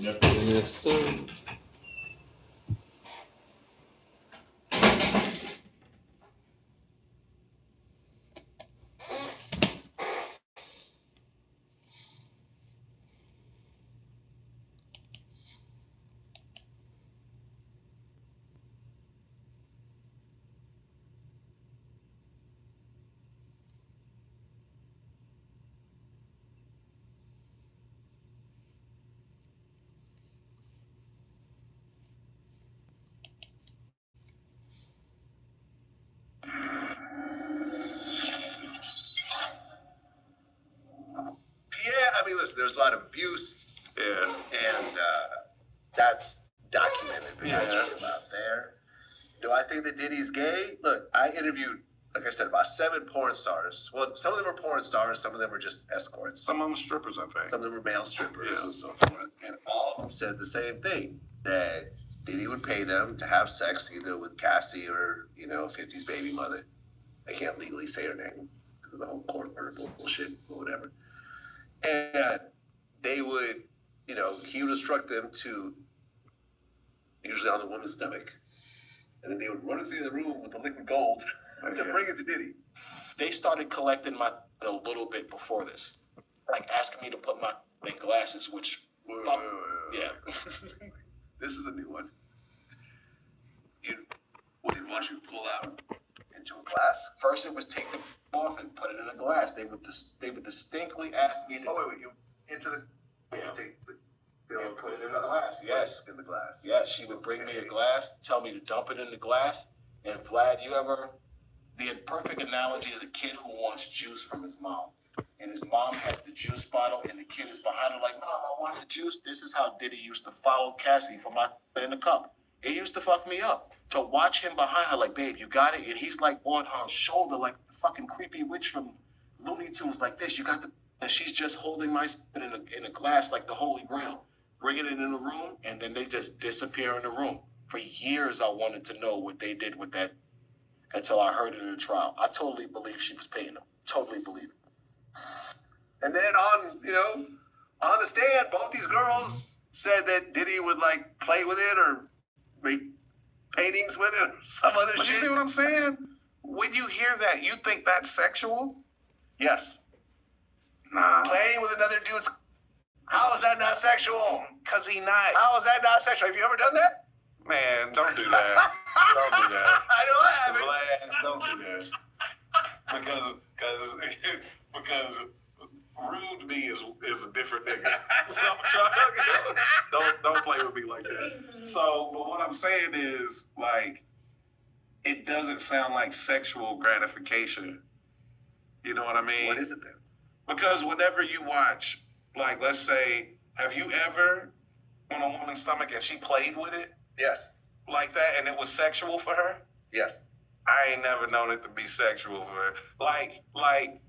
Yes, sir. Yeah, I mean, listen, there's a lot of abuse. Yeah. And that's documented. That's real out there. Do I think that Diddy's gay? Look, I interviewed, like I said, about 7 porn stars. Well, some of them were porn stars, some of them were just escorts. Some of them strippers, I think. Some of them were male strippers and so forth. And all of them said the same thing, that Diddy would pay them to have sex either with Cassie or, 50's baby mother. I can't legally say her name because of the whole court order bullshit or whatever. And they would, he would instruct them to, usually on the woman's stomach, and then they would run into the room with the liquid gold to bring it to Diddy. They started collecting my a little bit before this, like asking me to put my in glasses, which yeah. This is the new one. What did want you to pull out into a glass? First, it was take them off and put it in a glass. They would distinctly ask me to. Oh wait, you into the take the. And put it in the glass, yes. In the glass. Yes, she would bring me a glass, tell me to dump it in the glass. And Vlad, the perfect analogy is a kid who wants juice from his mom. And his mom has the juice bottle, and the kid is behind her like, Mom, I want the juice. This is how Diddy used to follow Cassie for my in the cup. It used to fuck me up. To watch him behind her like, babe, you got it? And he's like on her shoulder like the fucking creepy witch from Looney Tunes like this. You got the... And she's just holding my in a glass like the Holy Grail. Bringing it in the room, and then they just disappear in the room. For years, I wanted to know what they did with that until I heard it in the trial. I totally believe she was paying them. Totally believe it. And then on the stand, both these girls said that Diddy would like play with it or make paintings with it or some other But shit. you see what I'm saying? When you hear that, you think that's sexual? Yes. Nah. Playing with another dude's... How is that not sexual? Because he not. How is that not sexual? Have you ever done that? Man, don't do that. Don't do that. I know I haven't. Vlad, don't do that. Because rude me is a different nigga. So don't play with me like that. So, but what I'm saying is, like, it doesn't sound like sexual gratification. You know what I mean? What is it then? Because whenever you watch, like, let's say, have you ever on a woman's stomach and she played with it? Yes. Like that, and it was sexual for her? Yes. I ain't never known it to be sexual for her. Like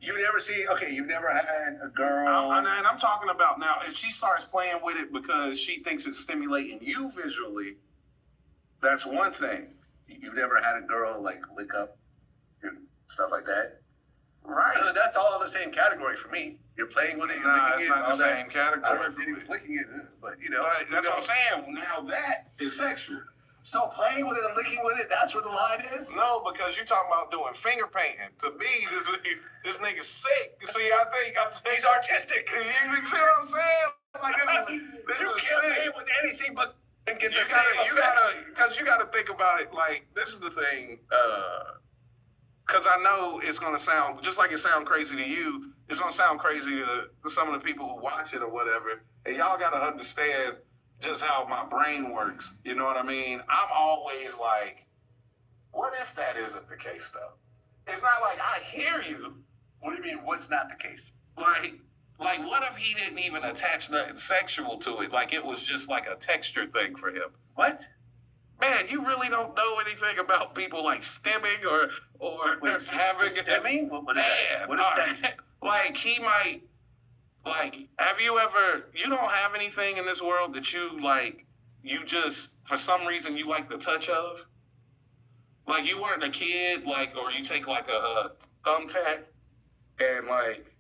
you never see. Okay, you've never had a girl. And I'm talking about now. If she starts playing with it because she thinks it's stimulating you visually, that's one thing. You've never had a girl like lick up your stuff like that, right? That's all in the same category for me. You're playing with it. You're licking it's it, not the same category. I don't know if Diddy was licking it, but that's what I'm saying. Now that is sexual. So playing with it and licking with it, that's where the line is? No, because you're talking about doing finger painting. To me, this nigga's sick. See, I think he's artistic. You see what I'm saying? Like this is can't sick. play with anything but and get the because you gotta think about it. Like, this is the thing. Because I know it's gonna sound just like it sound crazy to you. It's gonna sound crazy to some of the people who watch it or whatever. And y'all gotta understand just how my brain works. You know what I mean? I'm always like, what if that isn't the case, though? It's not like I hear you. What do you mean, what's not the case? Like, what if he didn't even attach nothing sexual to it? Like, it was just like a texture thing for him. What? Man, you really don't know anything about people like stemming or Wait, having stemming? What is that? What is stemming? Like, he might... Like, have you ever, you don't have anything in this world that you just, for some reason, you like the touch of? Like, you weren't a kid, like, or you take, like, a thumbtack and, like,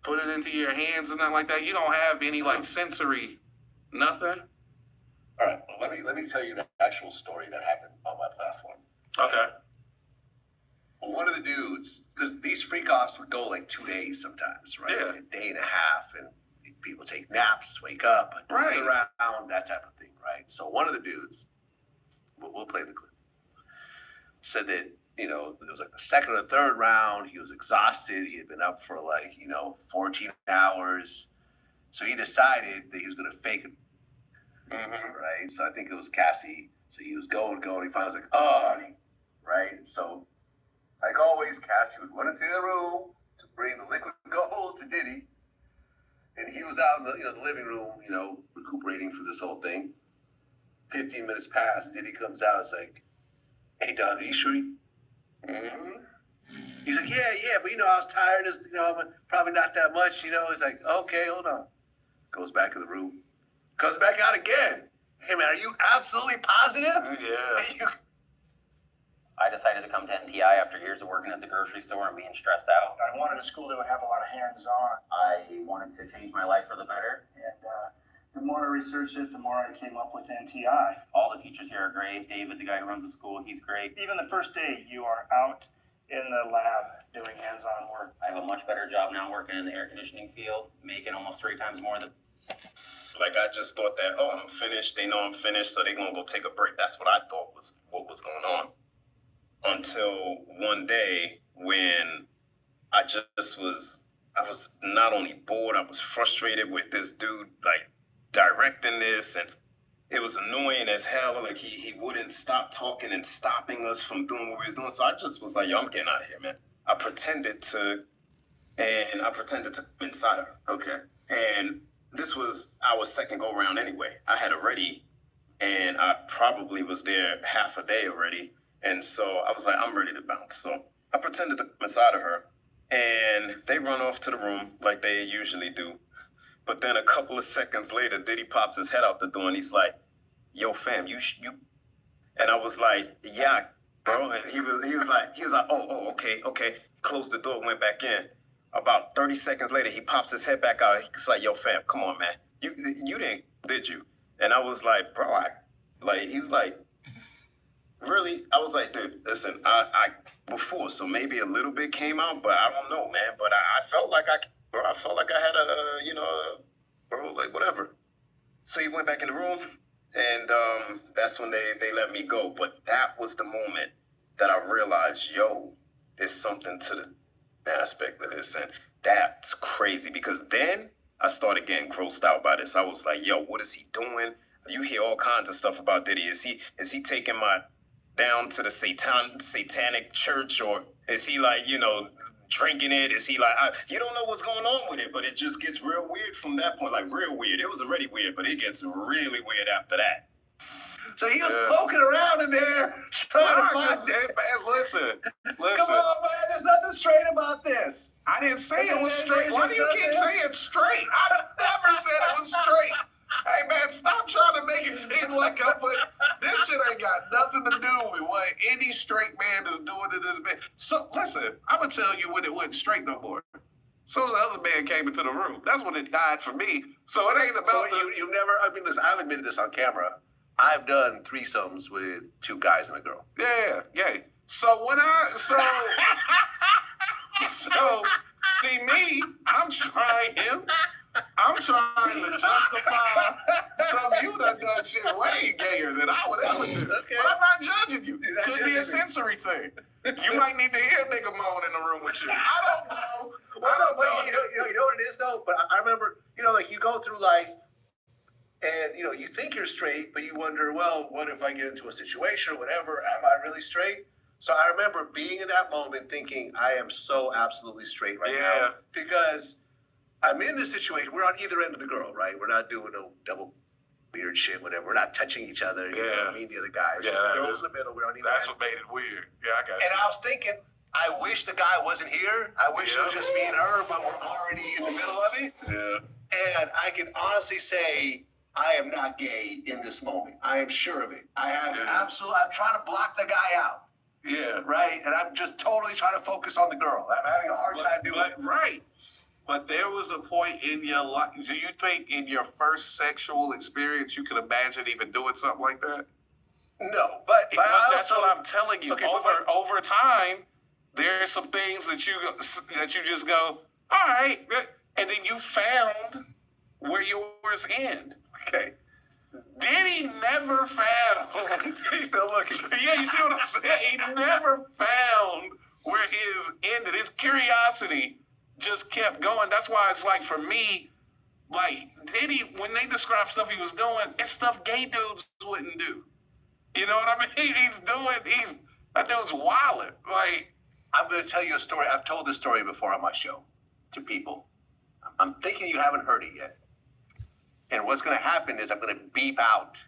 put it into your hands and nothing like that. You don't have any, like, sensory Nothing? All right, well, let me tell you the actual story that happened on my platform. Okay. Well, one of the dudes, because these freak offs would go like 2 days sometimes, right? Yeah. Like a day and a half, and people take naps, wake up, Right. around, that type of thing, right? So one of the dudes, we'll play the clip, said that, you know, it was like the second or third round, he was exhausted, he had been up for like, 14 hours, so he decided that he was going to fake it, right? So I think it was Cassie, so he was going, he finally was like, oh, honey, right? So, like always, Cassie would run into the room to bring the liquid gold to Diddy. And he was out in the living room, recuperating from this whole thing. 15 minutes passed, Diddy comes out, it's like, hey, dog, are you sure? He's like, yeah, but I was tired, probably not that much, He's like, okay, hold on. Goes back in the room. Comes back out again. Hey, man, are you absolutely positive? Yeah. I decided to come to NTI after years of working at the grocery store and being stressed out. I wanted a school that would have a lot of hands-on. I wanted to change my life for the better. And the more I researched it, the more I came up with NTI. All the teachers here are great. David, the guy who runs the school, he's great. Even the first day, you are out in the lab doing hands-on work. I have a much better job now working in the air conditioning field, making almost 3 times more than... Like, I just thought that, I'm finished. They know I'm finished, so they're going to go take a break. That's what I thought was what was going on. Until one day when I was not only bored, I was frustrated with this dude, like, directing this, and it was annoying as hell. Like, he wouldn't stop talking and stopping us from doing what we was doing. So I just was like, yo, I'm getting out of here, man. I pretended to inside of her. Okay. And this was our second go round anyway. I had already, and I probably was there half a day already. And so I was like, I'm ready to bounce. So I pretended to come inside of her, and they run off to the room like they usually do. But then a couple of seconds later, Diddy pops his head out the door, and he's like, yo, fam, you. And I was like, yeah, bro. And he was like, oh, okay. Closed the door, went back in. About 30 seconds later, he pops his head back out. He's like, yo, fam, come on, man. You didn't, did you? And I was like, bro, he's like, really? I was like, dude, listen, I before, so maybe a little bit came out, but I don't know, man. But I felt like I had bro, like whatever. So he went back in the room, and that's when they let me go. But that was the moment that I realized, yo, there's something to the aspect of this, and that's crazy, because then I started getting grossed out by this. I was like, yo, what is he doing? You hear all kinds of stuff about Diddy. Is he taking my down to the satanic church, or is he like, drinking it? Is he like, you don't know what's going on with it, but it just gets real weird from that point, like real weird. It was already weird, but it gets really weird after that. So he was poking around in there, trying to find... Hey, man, listen. Come on, man, there's nothing straight about this. I didn't say it was straight. Why do you keep saying straight? I never said it was straight. Hey, man, stop trying to make it seem like this shit ain't got nothing to do with what any straight man is doing to this man. So, listen, I'm going to tell you when it wasn't straight no more. So the other man came into the room. That's when it died for me. So it ain't about... So you never... listen, I've admitted this on camera. I've done threesomes with 2 guys and a girl. Yeah. So see me, I'm trying to justify stuff you done shit way gayer than I would ever do. Okay. But I'm not judging you. It could be a sensory thing. You might need to hear a nigga moan in the room with you. I don't know. You know what it is, though? But I remember, like you go through life, and, you think you're straight, but you wonder, well, what if I get into a situation or whatever? Am I really straight? So I remember being in that moment thinking, I am so absolutely straight right now. Because I'm in this situation. We're on either end of the girl, right? We're not doing no double weird shit, whatever. We're not touching each other. Me and the other guy. It's just the girls in the middle. We're on either end. That's what made it weird. Yeah, I got you. And I was thinking, I wish the guy wasn't here. I wish it was just me and her, but we're already in the middle of it. Yeah. And I can honestly say, I am not gay in this moment. I am sure of it. I'm trying to block the guy out. Yeah. Right? And I'm just totally trying to focus on the girl. I'm having a hard time doing it. Right. But there was a point in your life. Do you think in your first sexual experience you could imagine even doing something like that? No, but That's also, what I'm telling you. Okay, over time, there's some things that you just go, all right, and then you found where yours end. Okay. Diddy never found. He's still looking. Yeah, you see what I'm saying? He never found where his ended. His curiosity just kept going. That's why it's like, for me, like, Diddy, when they describe stuff he was doing, it's stuff gay dudes wouldn't do. You know what I mean? That dude's wildin'. Like, I'm going to tell you a story. I've told this story before on my show to people. I'm thinking you haven't heard it yet. And what's going to happen is I'm going to beep out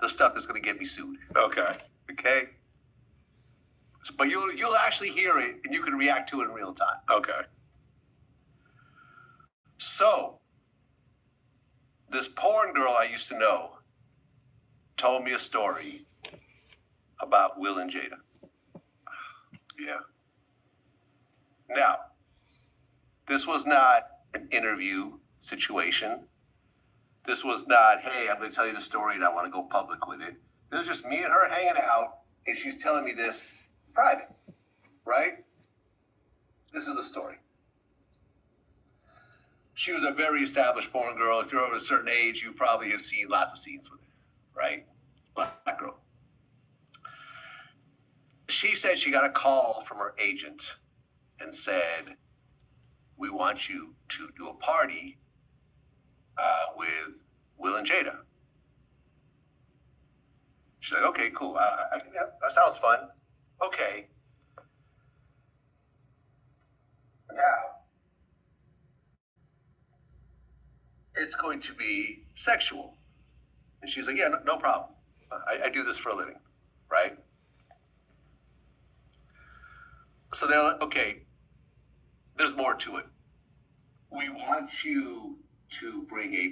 the stuff that's going to get me sued. Okay. Okay? But you'll actually hear it, and you can react to it in real time. Okay. So, this porn girl I used to know told me a story about Will and Jada. Yeah. Now, this was not an interview situation. This was not, hey, I'm going to tell you the story and I want to go public with it. This is just me and her hanging out, and she's telling me this private, right? This is the story. She was a very established porn girl. If you're over a certain age, you probably have seen lots of scenes with her, right? Black girl. She said she got a call from her agent and said, we want you to do a party with Will and Jada. She's like, okay, cool. Yeah, that sounds fun. Okay. Now, it's going to be sexual. And she's like, yeah, no problem. I do this for a living, right? So they're like, okay, there's more to it. We want you to bring a...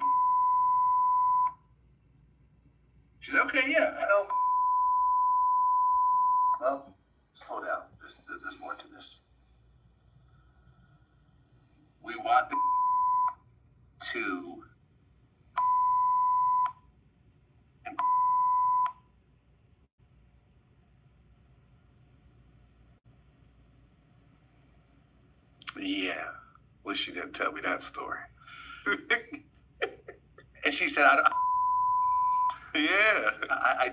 She's like, okay, yeah, I know. Well, slow down. There's more to this. We want the to... Yeah. Well, she didn't tell me that story. And she said, I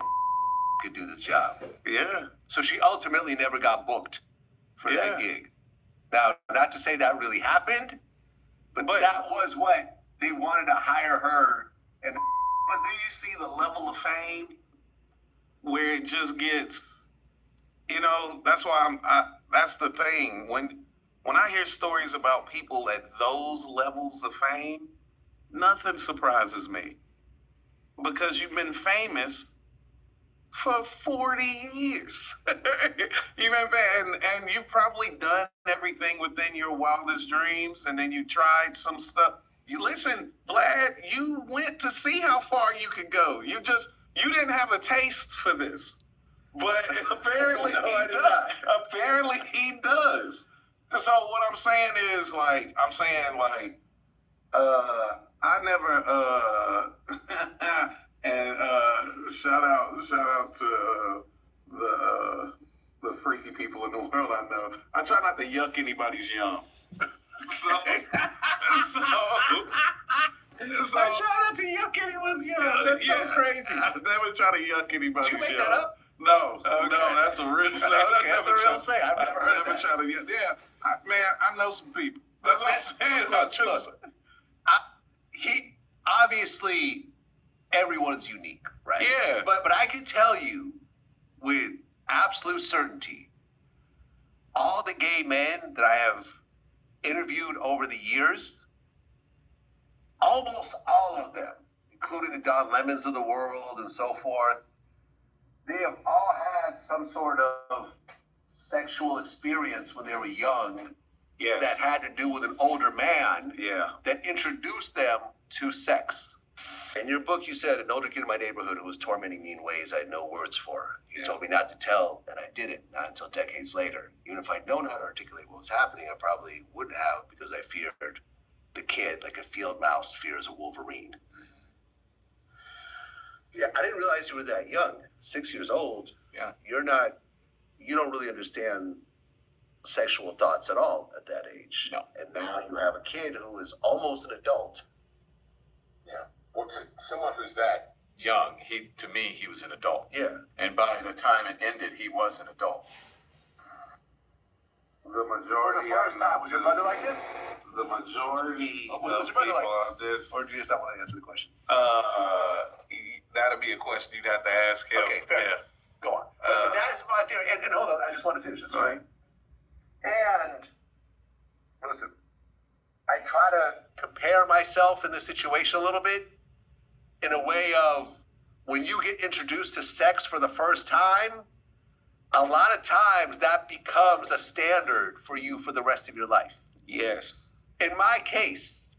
could do this job. Yeah. So she ultimately never got booked for that gig. Now, not to say that really happened, but that was what they wanted to hire her. And but do you see the level of fame where it just gets, that's why that's the thing. When I hear stories about people at those levels of fame, nothing surprises me. Because you've been famous for 40 years. You've been, and you've probably done everything within your wildest dreams, and then you tried some stuff. You listen, Vlad, you went to see how far you could go. You didn't have a taste for this. But apparently Apparently he does. So what I'm saying is, I never, and shout out to the freaky people in the world I know. I try not to yuck anybody's yum. So I try not to yuck anyone's yum. That's so crazy. I never try to yuck anybody's yum. Did you make that up? No, okay. No, that's a real saying. That's a real saying. I've never heard that. Try to yuck. Yeah, I know some people. That's what I'm saying. Look, he obviously, everyone's unique, right? Yeah. But I can tell you with absolute certainty, all the gay men that I have interviewed over the years, almost all of them, including the Don Lemons of the world and so forth, they have all had some sort of sexual experience when they were young. Yes. That had to do with an older man. Yeah. That introduced them to sex. In your book, you said, an older kid in my neighborhood who was tormenting me in ways I had no words for. He told me not to tell, and I didn't, not until decades later. Even if I'd known how to articulate what was happening, I probably wouldn't have, because I feared the kid, like a field mouse fears a wolverine. Yeah, I didn't realize you were that young. 6 years old. Yeah. You don't really understand sexual thoughts at all at that age. No. And now you have a kid who is almost an adult. Yeah. Well, to someone who's that young, to me, he was an adult. Yeah. And by the time it ended, he was an adult. The majority. For the first time, was your brother like this? The majority Was of your brother people like out this. Or do you just not want to answer the question? That'll be a question you'd have to ask him. Okay, fair enough. Go on. But that is my theory. And hold on, I just want to finish this, right? And listen, I try to compare myself in this situation a little bit in a way of when you get introduced to sex for the first time, a lot of times that becomes a standard for you for the rest of your life. Yes. In my case,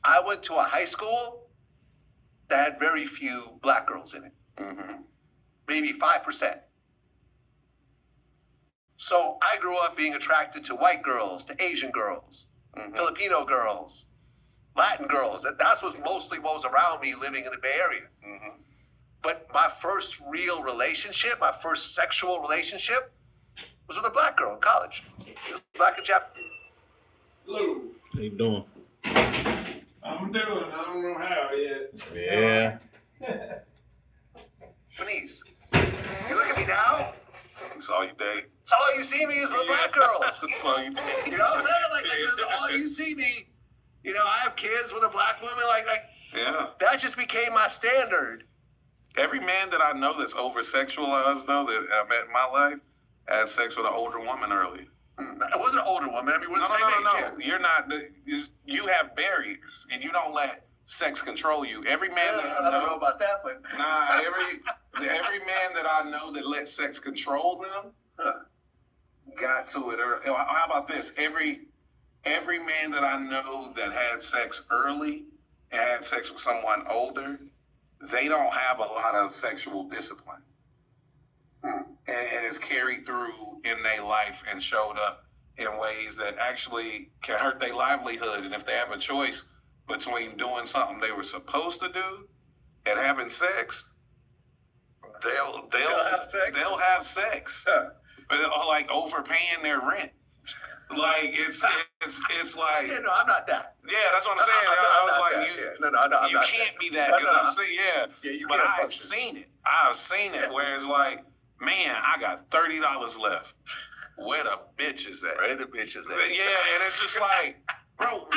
I went to a high school that had very few black girls in it. Mm-hmm. Maybe 5%. So I grew up being attracted to white girls, to Asian girls, Filipino girls, Latin girls. That's mostly what was around me living in the Bay Area. Mm-hmm. But my first real relationship, my first sexual relationship, was with a black girl in college. She was black and Japanese. Hello. How you doing? I'm doing. I don't know how yet. Yeah. Japanese. You look at me now. That's all you date. So all you see me is with black girls. That's all you date. You know what I'm saying? Like that's all you see me. You know, I have kids with a black woman. Like Yeah. that just became my standard. Every man that I know that's over sexualized, though, that I met in my life, had sex with an older woman early. I wasn't an older woman. I mean, we're the same age. No. You're not. You have barriers, and you don't let sex control you. Every man that I don't know about that, but every man that I know that lets sex control them got to it early. How about this? Every man that I know that had sex early and had sex with someone older, they don't have a lot of sexual discipline. And it's carried through in their life and showed up in ways that actually can hurt their livelihood. And if they have a choice between doing something they were supposed to do and having sex, they'll have sex. They'll have sex. Or like overpaying their rent. Like it's like no, I'm not that. Yeah, that's what I'm saying. I was like, you can't be that because I'm saying but I've seen it. I've seen it where it's like, man, I got $30 left. Where the bitch is at? Where the bitch is at? Yeah, and it's just like, bro,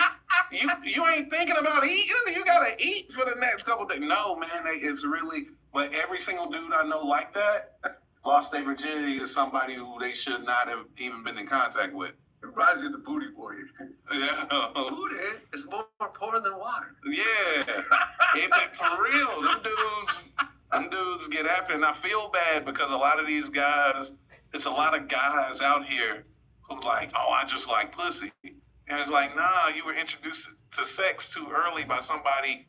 you ain't thinking about eating. You gotta eat for the next couple days. No, man, it's really. But every single dude I know like that lost their virginity to somebody who they should not have even been in contact with. It reminds me of the booty warrior. Yeah. Booty is more important than water. Yeah. For real, them dudes get after it. And I feel bad because a lot of these guys, it's a lot of guys out here who like, oh, I just like pussy. And it's like, nah, you were introduced to sex too early by somebody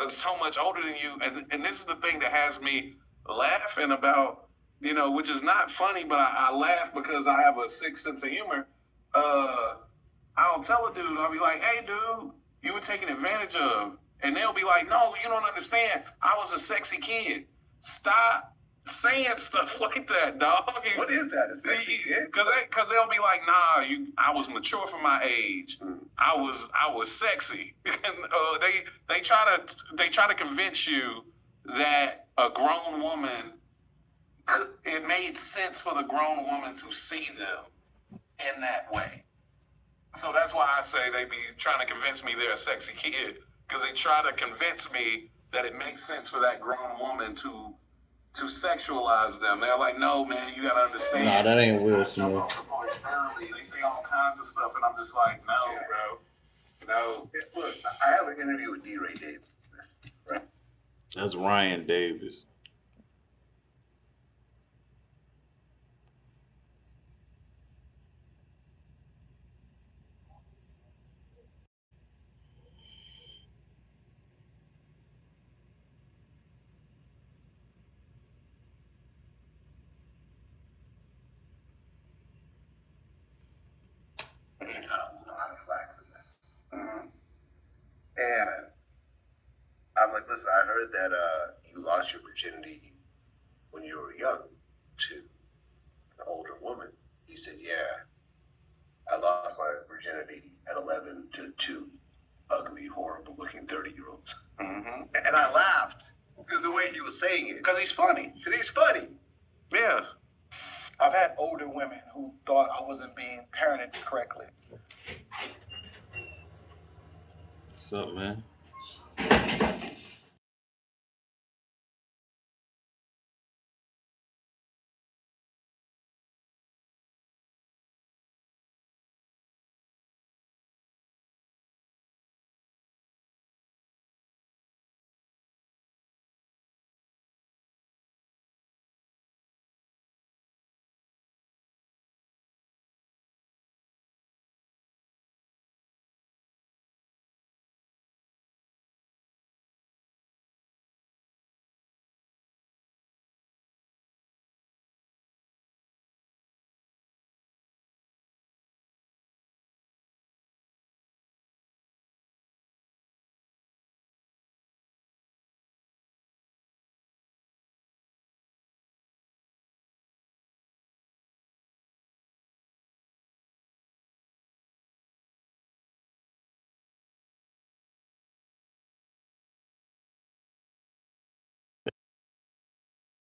so much older than you. And this is the thing that has me laughing about, you know, which is not funny, but I laugh because I have a sick sense of humor. I'll tell a dude, I'll be like, hey, dude, you were taken advantage of. And they'll be like, no, you don't understand. I was a sexy kid. Stop saying stuff like that, dog. What is that, a sexy kid? Because they'll be like, nah, I was mature for my age. I was sexy. And, they try to convince you that a grown woman, it made sense for the grown woman to see them in that way. So that's why I say they be trying to convince me they're a sexy kid, because they try to convince me that it makes sense for that grown woman to sexualize them. They're like, no, man, you gotta understand. Nah, that ain't Will Smith. They say all kinds of stuff, and I'm just like, no, bro. No. Look, I have an interview with D-Ray Davis, right? That's Ryan Davis. I got a lot of flack for this. heard that you lost your virginity when you were young to an older woman. He said, yeah, I lost my virginity at 11 to 2 ugly, horrible-looking 30-year-olds. Mm-hmm. And I laughed because the way he was saying it. Because he's funny. Because he's funny. Yeah. I've had older women who thought I wasn't being parented correctly. What's up, man?